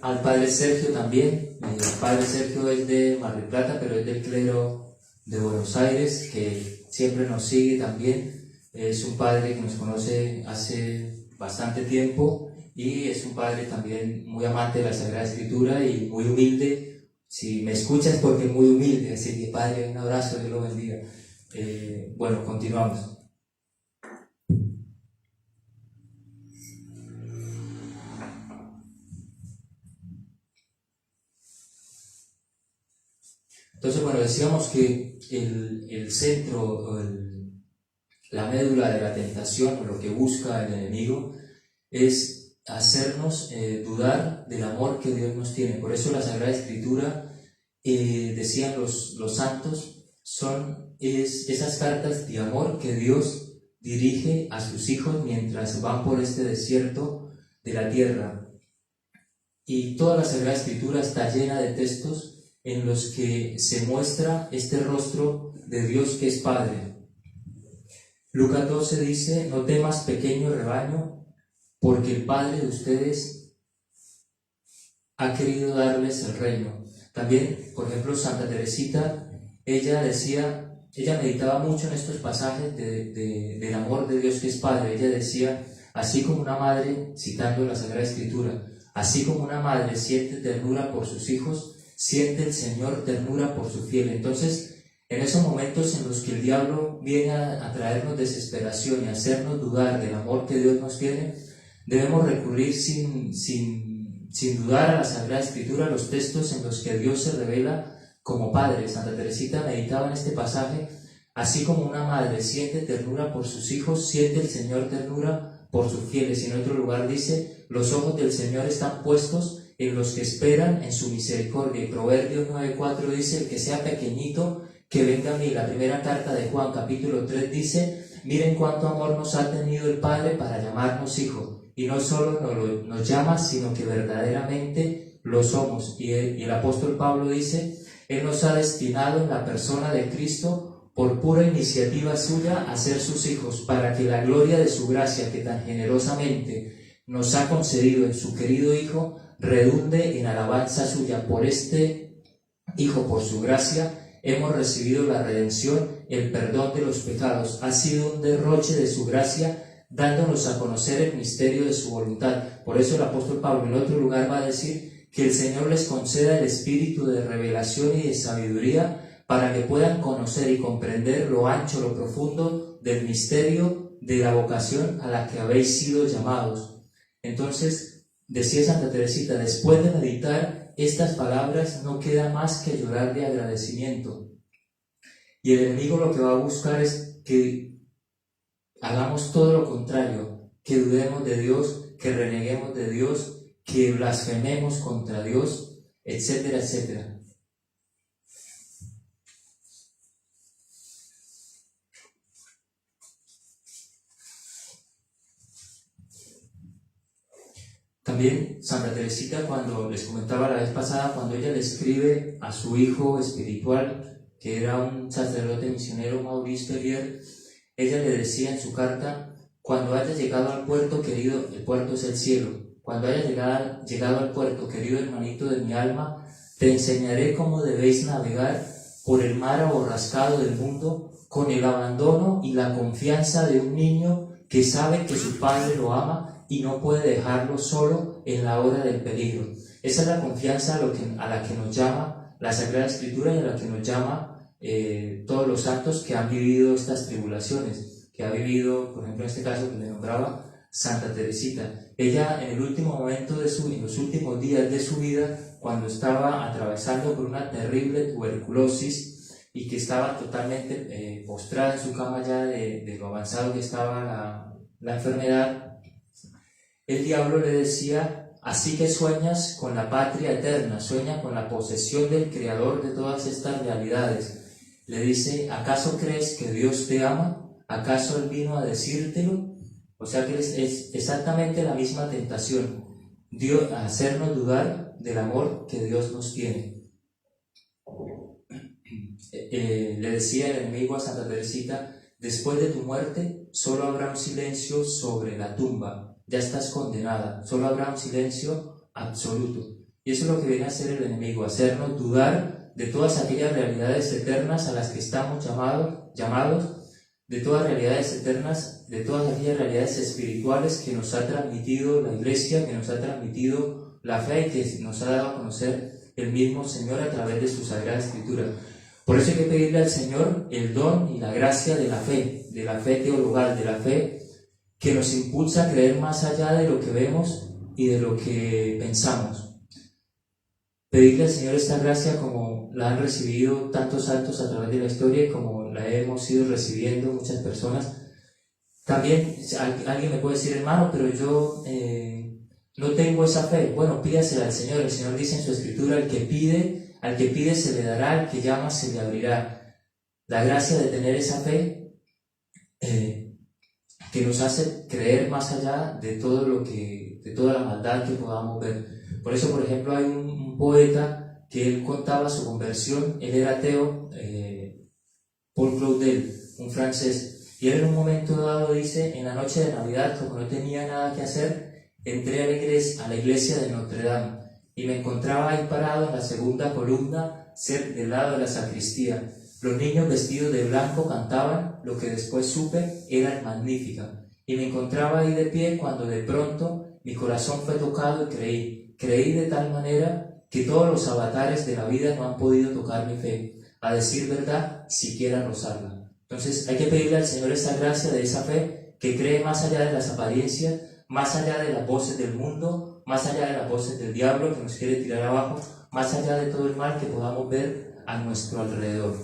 al padre Sergio también. El padre Sergio es de Mar del Plata, pero es del clero de Buenos Aires, que siempre nos sigue también. Es un padre que nos conoce hace bastante tiempo y es un padre también muy amante de la Sagrada Escritura y muy humilde. Si me escuchas, porque es muy humilde, así que padre, un abrazo, Dios lo bendiga. Bueno, continuamos. Entonces, bueno, decíamos que el centro, la médula de la tentación, o lo que busca el enemigo, es hacernos dudar del amor que Dios nos tiene. Por eso la Sagrada Escritura, decían los santos, son esas cartas de amor que Dios dirige a sus hijos mientras van por este desierto de la tierra. Y toda la Sagrada Escritura está llena de textos en los que se muestra este rostro de Dios que es Padre. Lucas 12 dice: no temas, pequeño rebaño, porque el Padre de ustedes ha querido darles el reino. También, por ejemplo, Santa Teresita, ella meditaba mucho en estos pasajes del amor de Dios que es Padre. Ella decía, así como una madre, citando la Sagrada Escritura, así como una madre siente ternura por sus hijos, siente el Señor ternura por su fiel. Entonces, En esos momentos en los que el diablo viene a traernos desesperación y a hacernos dudar del amor que Dios nos tiene, debemos recurrir sin dudar a la Sagrada Escritura, los textos en los que Dios se revela como Padre. Santa Teresita meditaba en este pasaje: así como una madre siente ternura por sus hijos, siente el Señor ternura por sus fieles. Y en otro lugar dice: los ojos del Señor están puestos en los que esperan en su misericordia. Y Proverbios 9:4 dice: el que sea pequeñito, que venga a mí. La primera carta de Juan, capítulo 3, dice: miren cuánto amor nos ha tenido el Padre para llamarnos hijos. Y no solo nos llama, sino que verdaderamente lo somos. Y el apóstol Pablo dice: Él nos ha destinado en la persona de Cristo, por pura iniciativa suya, a ser sus hijos, para que la gloria de su gracia, que tan generosamente nos ha concedido en su querido Hijo, redunde en alabanza suya. Por este Hijo, por su gracia, hemos recibido la redención, el perdón de los pecados. Ha sido un derroche de su gracia, dándonos a conocer el misterio de su voluntad. Por eso el apóstol Pablo en otro lugar va a decir que el Señor les conceda el espíritu de revelación y de sabiduría, para que puedan conocer y comprender lo ancho, lo profundo del misterio de la vocación a la que habéis sido llamados. Entonces, decía Santa Teresita, después de meditar estas palabras no queda más que llorar de agradecimiento. Y el enemigo lo que va a buscar es que hagamos todo lo contrario, que dudemos de Dios, que reneguemos de Dios, que blasfememos contra Dios, etcétera, etcétera. También Santa Teresita, cuando les comentaba la vez pasada, cuando ella le escribe a su hijo espiritual, que era un sacerdote misionero, Maurice Pellier, ella le decía en su carta: cuando hayas llegado al puerto, querido, el puerto es el cielo, cuando hayas llegado al puerto, querido hermanito de mi alma, te enseñaré cómo debéis navegar por el mar aborrascado del mundo, con el abandono y la confianza de un niño que sabe que su padre lo ama y no puede dejarlo solo en la hora del peligro. Esa es la confianza a la que nos llama la Sagrada Escritura y a la que nos llama todos los santos que han vivido estas tribulaciones, que ha vivido, por ejemplo, en este caso que le nombraba, Santa Teresita. Ella en el último momento en los últimos días de su vida, cuando estaba atravesando por una terrible tuberculosis y que estaba totalmente postrada en su cama ya de lo avanzado que estaba la enfermedad, el diablo le decía: así que sueñas con la patria eterna, sueña con la posesión del Creador de todas estas realidades. Le dice: ¿acaso crees que Dios te ama? ¿Acaso Él vino a decírtelo? O sea que es exactamente la misma tentación, Dios, a hacernos dudar del amor que Dios nos tiene. Le decía el enemigo a Santa Teresita: después de tu muerte solo habrá un silencio sobre la tumba. Ya estás condenada, solo habrá un silencio absoluto. Y eso es lo que viene a hacer el enemigo, hacernos dudar de todas aquellas realidades eternas a las que estamos llamados, de todas realidades eternas, de todas aquellas realidades espirituales que nos ha transmitido la Iglesia, que nos ha transmitido la fe y que nos ha dado a conocer el mismo Señor a través de su Sagrada Escritura. Por eso hay que pedirle al Señor el don y la gracia de la fe teologal, de la fe que nos impulsa a creer más allá de lo que vemos y de lo que pensamos. Pedirle al Señor esta gracia como la han recibido tantos santos a través de la historia y como la hemos ido recibiendo muchas personas. También alguien me puede decir: hermano, pero yo no tengo esa fe. Bueno, pídasela al Señor. El Señor dice en su Escritura: al que pide se le dará, al que llama se le abrirá. La gracia de tener esa fe que nos hace creer más allá de toda la maldad que podamos ver. Por eso, por ejemplo, hay un poeta que él contaba su conversión. Él era ateo, Paul Claudel, un francés, y él en un momento dado dice: en la noche de Navidad, como no tenía nada que hacer, entré a la iglesia de Notre Dame y me encontraba ahí parado en la segunda columna, del lado de la sacristía. Los niños vestidos de blanco cantaban, lo que después supe era el Magnífica, y me encontraba ahí de pie cuando de pronto mi corazón fue tocado y creí de tal manera que todos los avatares de la vida no han podido tocar mi fe. a decir verdad, siquiera rozarla. Entonces hay que pedirle al Señor esa gracia de esa fe que cree más allá de las apariencias, más allá de las voces del mundo, más allá de las voces del diablo que nos quiere tirar abajo, más allá de todo el mal que podamos ver a nuestro alrededor.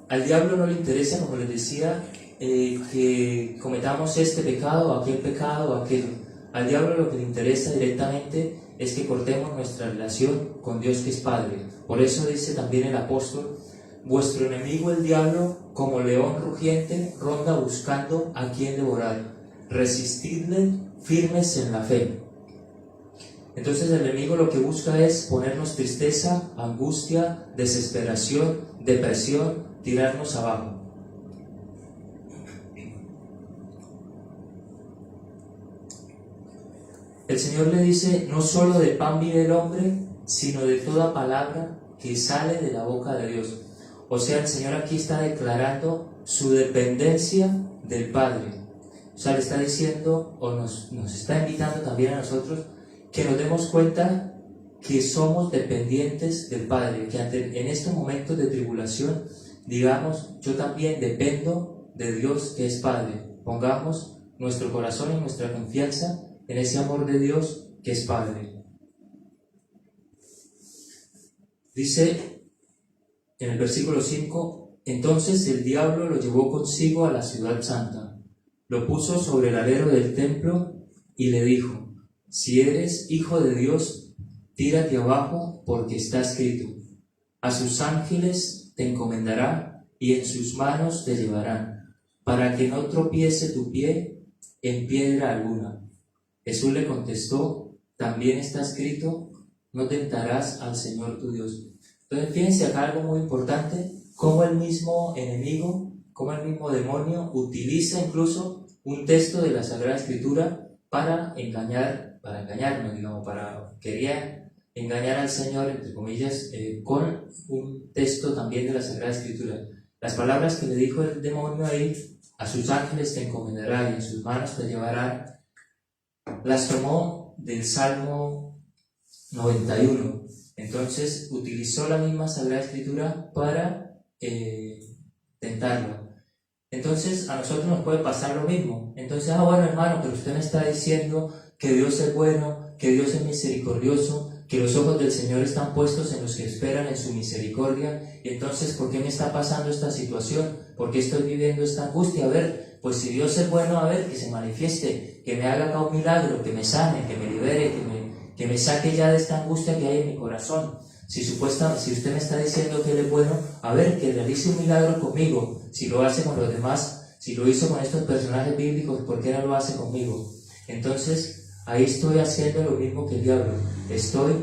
Al diablo no le interesa, como les decía, que cometamos este pecado, aquel pecado, aquel. Al diablo lo que le interesa directamente es que cortemos nuestra relación con Dios que es Padre. Por eso dice también el apóstol: vuestro enemigo el diablo, como león rugiente, ronda buscando a quien devorar. Resistidle firmes en la fe. Entonces el enemigo lo que busca es ponernos tristeza, angustia, desesperación, depresión, tirarnos abajo. El Señor le dice: no solo de pan vive el hombre, sino de toda palabra que sale de la boca de Dios. O sea, el Señor aquí está declarando su dependencia del Padre. O sea, le está diciendo, o nos está invitando también a nosotros, que nos demos cuenta que somos dependientes del Padre, que en estos momentos de tribulación, digamos, yo también dependo de Dios que es Padre. Pongamos nuestro corazón y nuestra confianza en ese amor de Dios que es Padre. Dice en el versículo 5: entonces el diablo lo llevó consigo a la ciudad santa, lo puso sobre el alero del templo y le dijo: si eres hijo de Dios, tírate abajo, porque está escrito: a sus ángeles te encomendará y en sus manos te llevarán, para que no tropiece tu pie en piedra alguna. Jesús le contestó: también está escrito: no tentarás al Señor tu Dios. Entonces fíjense acá algo muy importante, cómo el mismo enemigo, cómo el mismo demonio utiliza incluso un texto de la Sagrada Escritura para engañarnos, digamos, quería engañar al Señor, entre comillas, con un texto también de la Sagrada Escritura. Las palabras que le dijo el demonio ahí: a sus ángeles te encomendará y en sus manos te llevarán, las tomó del Salmo 91. Entonces utilizó la misma Sagrada Escritura para tentarlo. Entonces a nosotros nos puede pasar lo mismo. Entonces, bueno, hermano, pero usted me está diciendo que Dios es bueno, que Dios es misericordioso, que los ojos del Señor están puestos en los que esperan en su misericordia. Y entonces, ¿por qué me está pasando esta situación? ¿Por qué estoy viviendo esta angustia? A ver, pues si Dios es bueno, a ver, que se manifieste, que me haga acá un milagro, que me sane, que me libere, que me saque ya de esta angustia que hay en mi corazón. Si usted me está diciendo que Él es bueno, a ver, que realice un milagro conmigo. Si lo hace con los demás, si lo hizo con estos personajes bíblicos, ¿por qué no lo hace conmigo? Entonces, ahí estoy haciendo lo mismo que el diablo.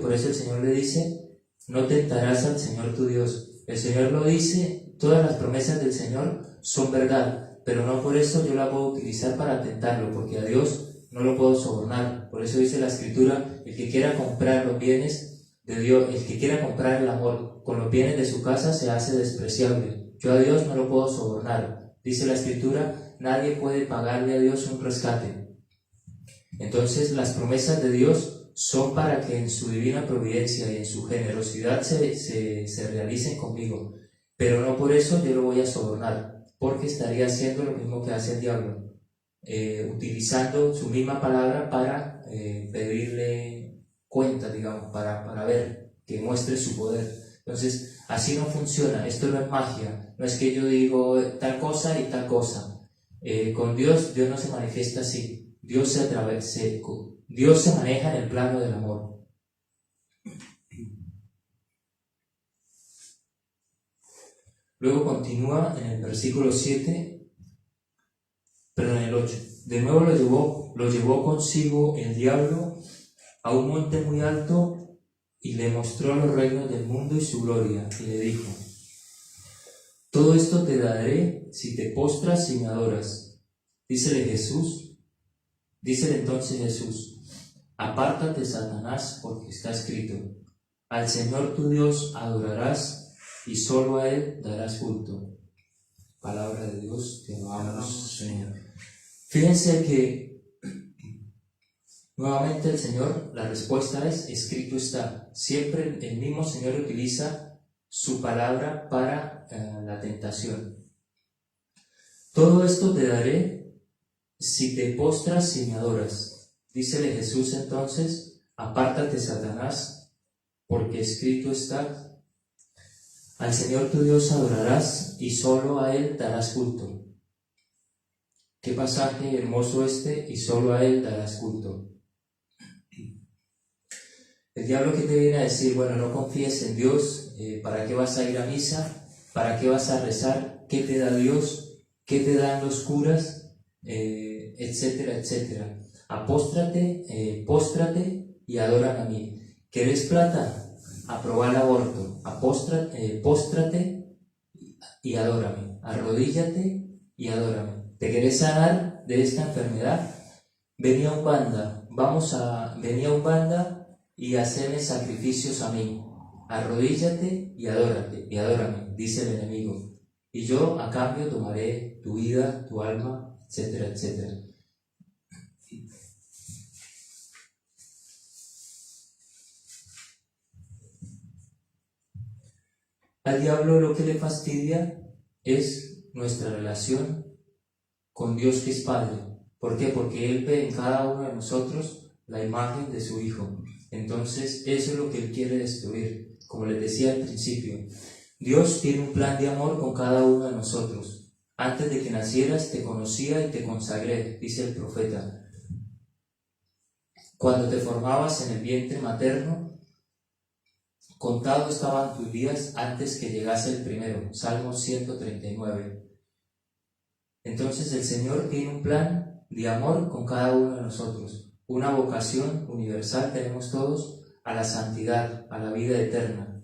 Por eso el Señor le dice: no tentarás al Señor tu Dios. El Señor lo dice, todas las promesas del Señor son verdad, pero no por eso yo la puedo utilizar para tentarlo, porque a Dios no lo puedo sobornar. Por eso dice la Escritura: el que quiera comprar los bienes de Dios, el que quiera comprar el amor con los bienes de su casa, se hace despreciable. Yo a Dios no lo puedo sobornar. Dice la Escritura: nadie puede pagarle a Dios un rescate. Entonces las promesas de Dios son para que en su divina providencia y en su generosidad se realicen conmigo, pero no por eso yo lo voy a sobornar, porque estaría haciendo lo mismo que hace el diablo, utilizando su misma palabra para pedirle cuenta, digamos, para ver, que muestre su poder. Entonces, así no funciona. Esto no es magia, no es que yo digo tal cosa y tal cosa. Con Dios no se manifiesta así. Dios se maneja en el plano del amor. Luego continúa en el versículo 7, perdón, en el 8. De nuevo lo llevó consigo el diablo a un monte muy alto y le mostró los reinos del mundo y su gloria, y le dijo: todo esto te daré si te postras y me adoras. Dícele entonces Jesús: apártate, Satanás, porque está escrito: al Señor tu Dios adorarás y solo a Él darás culto. Palabra de Dios, te alabamos, Señor. Fíjense que Nuevamente el Señor, la respuesta es: escrito está. Siempre el mismo Señor utiliza su palabra para la tentación. Todo esto te daré si te postras y me adoras. Dícele Jesús entonces: apártate, Satanás, porque escrito está: al Señor tu Dios adorarás y solo a Él darás culto. Qué pasaje hermoso este: y solo a Él darás culto. El diablo que te viene a decir: bueno, no confíes en Dios, ¿para qué vas a ir a misa? ¿Para qué vas a rezar? ¿Qué te da Dios? ¿Qué te dan los curas? Etcétera, etcétera. Apóstrate, póstrate y adórame a mí. ¿Querés plata? Aprobá el aborto. Póstrate y adórame. Arrodíllate y adórame. ¿Te querés sanar de esta enfermedad? Vení a Umbanda. Vení a Umbanda y haceme sacrificios a mí. Arrodíllate y adórame, dice el enemigo. Y yo a cambio tomaré tu vida, tu alma, etcétera, etcétera. Al diablo lo que le fastidia es nuestra relación con Dios, que es Padre. ¿Por qué? Porque Él ve en cada uno de nosotros la imagen de su Hijo. Entonces eso es lo que Él quiere destruir. Como les decía al principio, Dios tiene un plan de amor con cada uno de nosotros. Antes de que nacieras te conocía y te consagré, dice el profeta. Cuando te formabas en el vientre materno, contados estaban tus días antes que llegase el primero. Salmo 139. Entonces el Señor tiene un plan de amor con cada uno de nosotros. Una vocación universal tenemos todos a la santidad, a la vida eterna.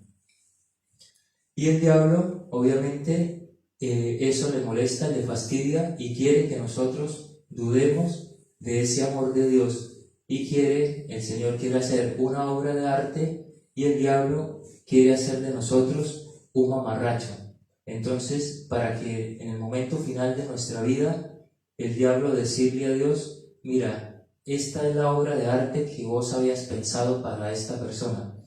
Y el diablo, obviamente, eso le molesta, le fastidia y quiere que nosotros dudemos de ese amor de Dios. Y el Señor quiere hacer una obra de arte y el diablo quiere hacer de nosotros un mamarracho. Entonces, para que en el momento final de nuestra vida, el diablo decirle a Dios: mira, esta es la obra de arte que vos habías pensado para esta persona,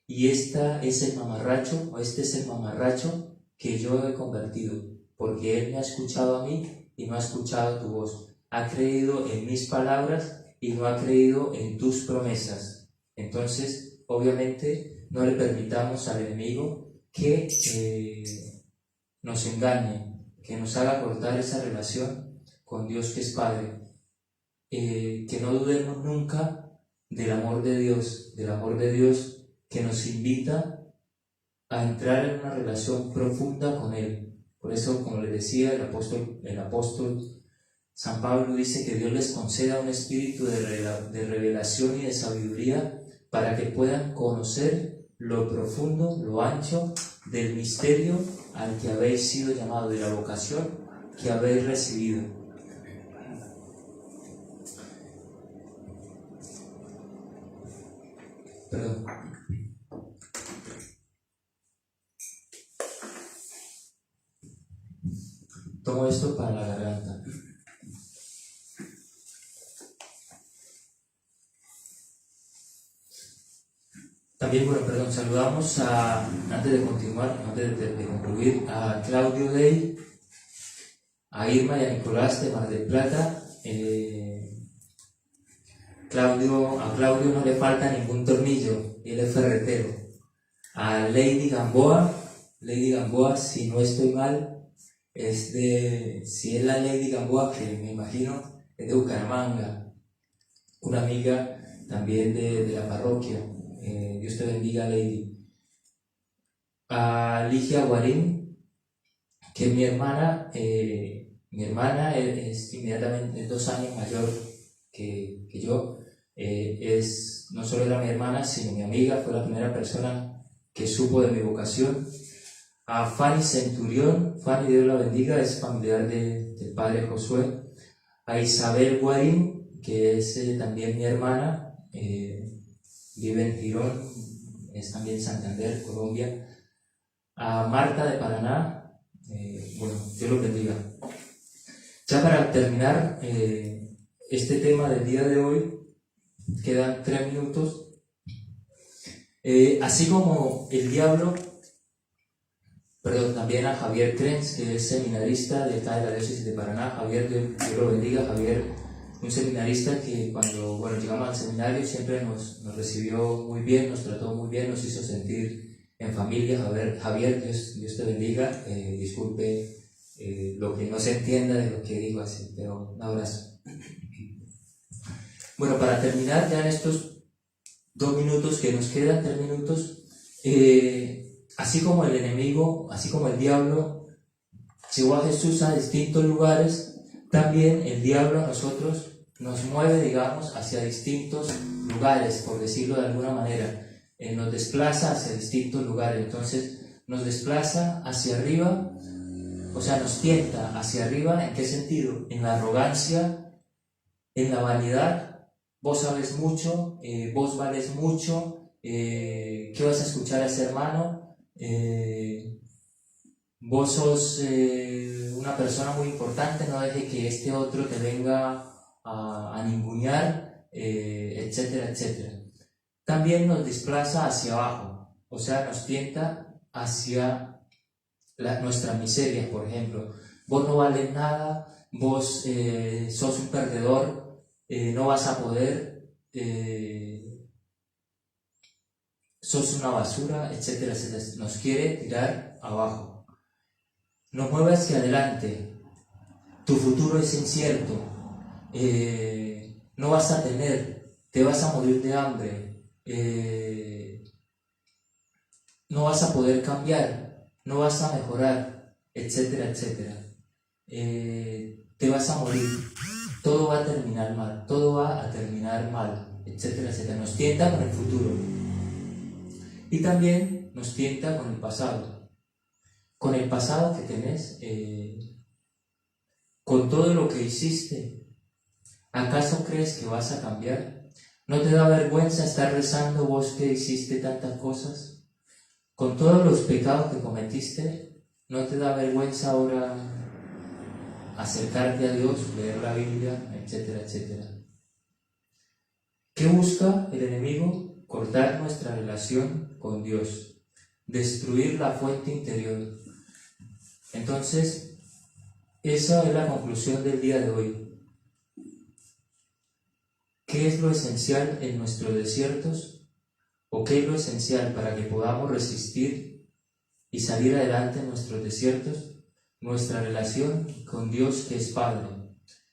y esta es el mamarracho, o este es el mamarracho que yo he convertido, porque él me ha escuchado a mí y no ha escuchado tu voz. Ha creído en mis palabras y no ha creído en tus promesas. Entonces, obviamente, no le permitamos al enemigo que nos engañe, que nos haga cortar esa relación con Dios, que es Padre. Que no dudemos nunca del amor de Dios que nos invita a entrar en una relación profunda con Él. Por eso, como les decía, el apóstol San Pablo dice que Dios les conceda un espíritu de revelación y de sabiduría para que puedan conocer lo profundo, lo ancho del misterio al que habéis sido llamados, de la vocación que habéis recibido. Perdón. Tomo esto para la garganta. También, saludamos antes de concluir, a Claudio Dey, a Irma y a Nicolás de Mar del Plata. A Claudio no le falta ningún tornillo, él es ferretero. A Lady Gamboa, si no estoy mal, si es la Lady Gamboa, que me imagino es de Bucaramanga, una amiga también de la parroquia. Dios te bendiga, Lady. A Ligia Guarín, que es mi hermana. Mi hermana es inmediatamente 2 años mayor que yo. No solo era mi hermana, sino mi amiga, fue la primera persona que supo de mi vocación. A Fanny Centurión, Fanny, Dios la bendiga, es familiar del padre Josué. A Isabel Guarín, que es también mi hermana, vive en Girón, es también Santander, Colombia. A Marta de Paraná, Dios los bendiga. Ya para terminar este tema del día de hoy, quedan 3 minutos. Así como el diablo, también a Javier Krenz, que es seminarista de acá de la diócesis de Paraná. Javier, Dios lo bendiga. Javier, un seminarista que cuando llegamos al seminario siempre nos recibió muy bien, nos trató muy bien, nos hizo sentir en familia. Javier, Dios te bendiga. Disculpe lo que no se entienda de lo que digo así, pero un abrazo. Bueno, para terminar ya en estos 2 minutos que nos quedan, 3 minutos, así como el enemigo, así como el diablo llevó a Jesús a distintos lugares, también el diablo a nosotros nos mueve, digamos, hacia distintos lugares, por decirlo de alguna manera. Nos desplaza hacia distintos lugares. Entonces nos desplaza hacia arriba, o sea, nos tienta hacia arriba. ¿En qué sentido? En la arrogancia, en la vanidad. Vos sabes mucho, vos vales mucho, ¿qué vas a escuchar a ese hermano? Vos sos una persona muy importante, no deje que este otro te venga a ningunear, etcétera, etcétera. También nos desplaza hacia abajo, o sea, nos tienta hacia nuestras miserias, por ejemplo. Vos no vales nada, vos sos un perdedor, no vas a poder, sos una basura, etcétera, etcétera. Nos quiere tirar abajo. Nos mueve hacia adelante. Tu futuro es incierto. No vas a tener, te vas a morir de hambre. No vas a poder cambiar, no vas a mejorar, etcétera, etcétera. Te vas a morir. Todo va a terminar mal, todo va a terminar mal, etcétera, etcétera. Nos tienta con el futuro y también nos tienta con el pasado. Con el pasado que tenés, con todo lo que hiciste, ¿acaso crees que vas a cambiar? ¿No te da vergüenza estar rezando vos que hiciste tantas cosas? Con todos los pecados que cometiste, ¿no te da vergüenza ahora acercarte a Dios, leer la Biblia, etcétera, etcétera? ¿Qué busca el enemigo? Cortar nuestra relación con Dios, destruir la fuente interior. Entonces, esa es la conclusión del día de hoy. ¿Qué es lo esencial en nuestros desiertos? ¿O qué es lo esencial para que podamos resistir y salir adelante en nuestros desiertos? Nuestra relación con Dios que es Padre.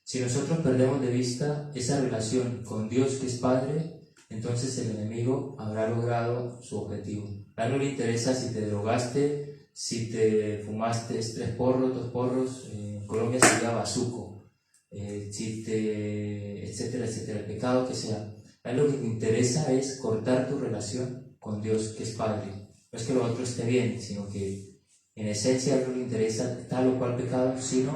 Si nosotros perdemos de vista esa relación con Dios que es Padre, entonces el enemigo habrá logrado su objetivo. A él no le interesa si te drogaste, si te fumaste 3 porros, 2 porros, en Colombia sería bazuco, etcétera, etcétera, el pecado que sea. A él lo que te interesa es cortar tu relación con Dios que es Padre. No es que lo otro esté bien, sino que en esencia a él no le interesa tal o cual pecado, sino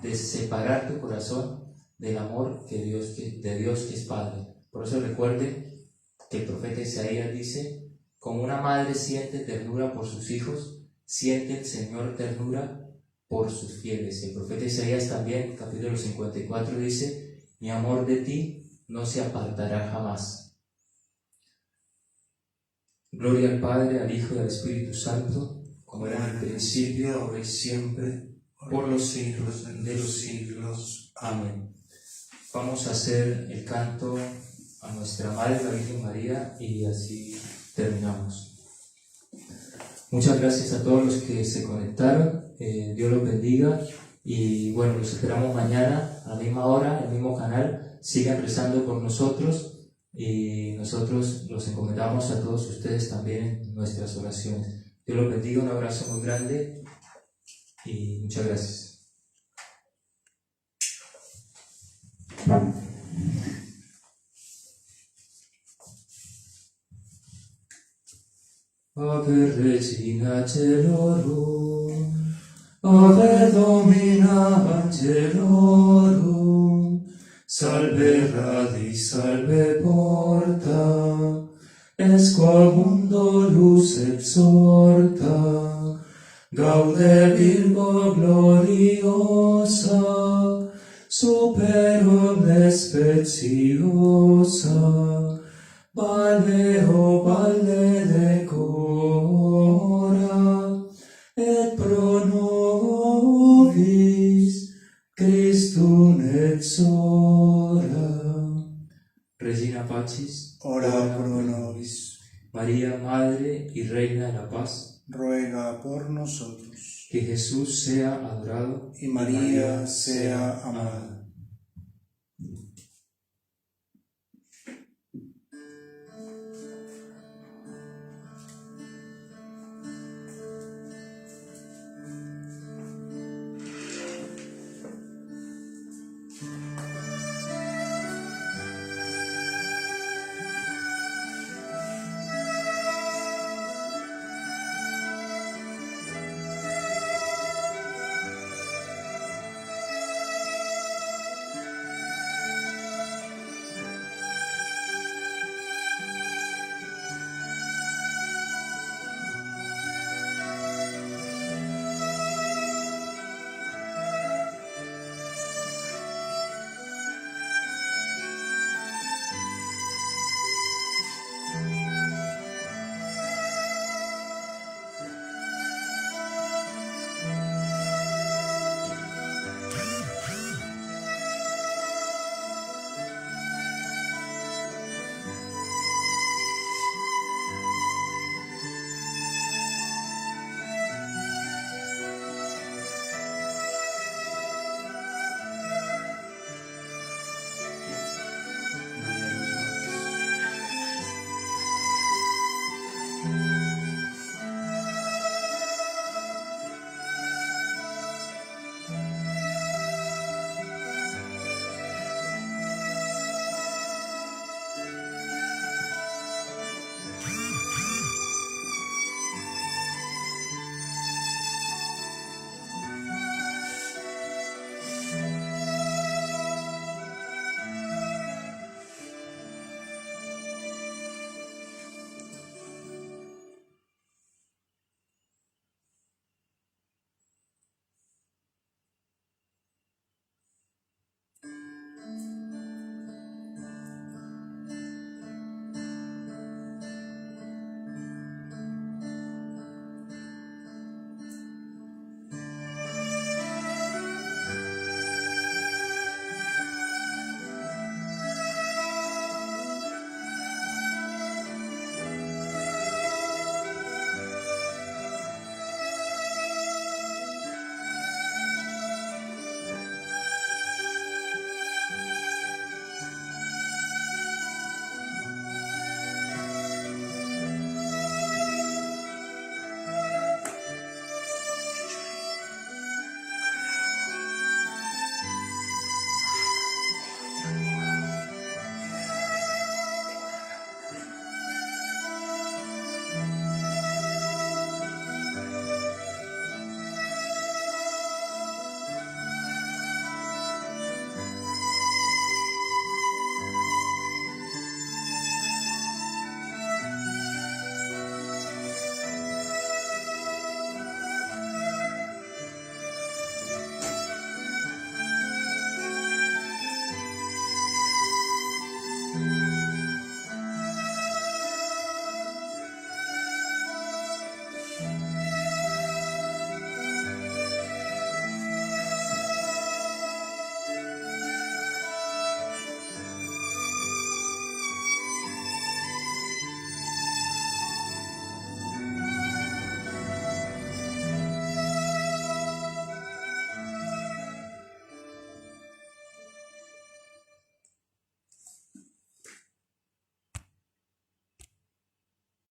de separar tu corazón del amor de Dios que es Padre. Por eso recuerde que el profeta Isaías dice: como una madre siente ternura por sus hijos, siente el Señor ternura por sus fieles. El profeta Isaías también, capítulo 54, dice: mi amor de ti no se apartará jamás. Gloria al Padre, al Hijo y al Espíritu Santo, como era en el principio, ahora y siempre, por los siglos de los siglos. Amén. Vamos a hacer el canto a nuestra Madre, la Virgen María, y así terminamos. Muchas gracias a todos los que se conectaron. Dios los bendiga. Y bueno, los esperamos mañana a la misma hora, en el mismo canal. Sigan rezando por nosotros y nosotros los encomendamos a todos ustedes también en nuestras oraciones. Dios los bendiga, un abrazo muy grande y muchas gracias. Ave Regina Celorum, Ave Domina Angelorum, Salve Radix, Salve Porta, es quam mundo luz exhorta, Gaude Virgo gloriosa, superum speciosa, valle decora, et pro nobis Christum exora. Regina Pacis, ora pro nobis. María, Madre y Reina de la Paz, Ruega por nosotros. que Jesús sea adorado Y María sea amada.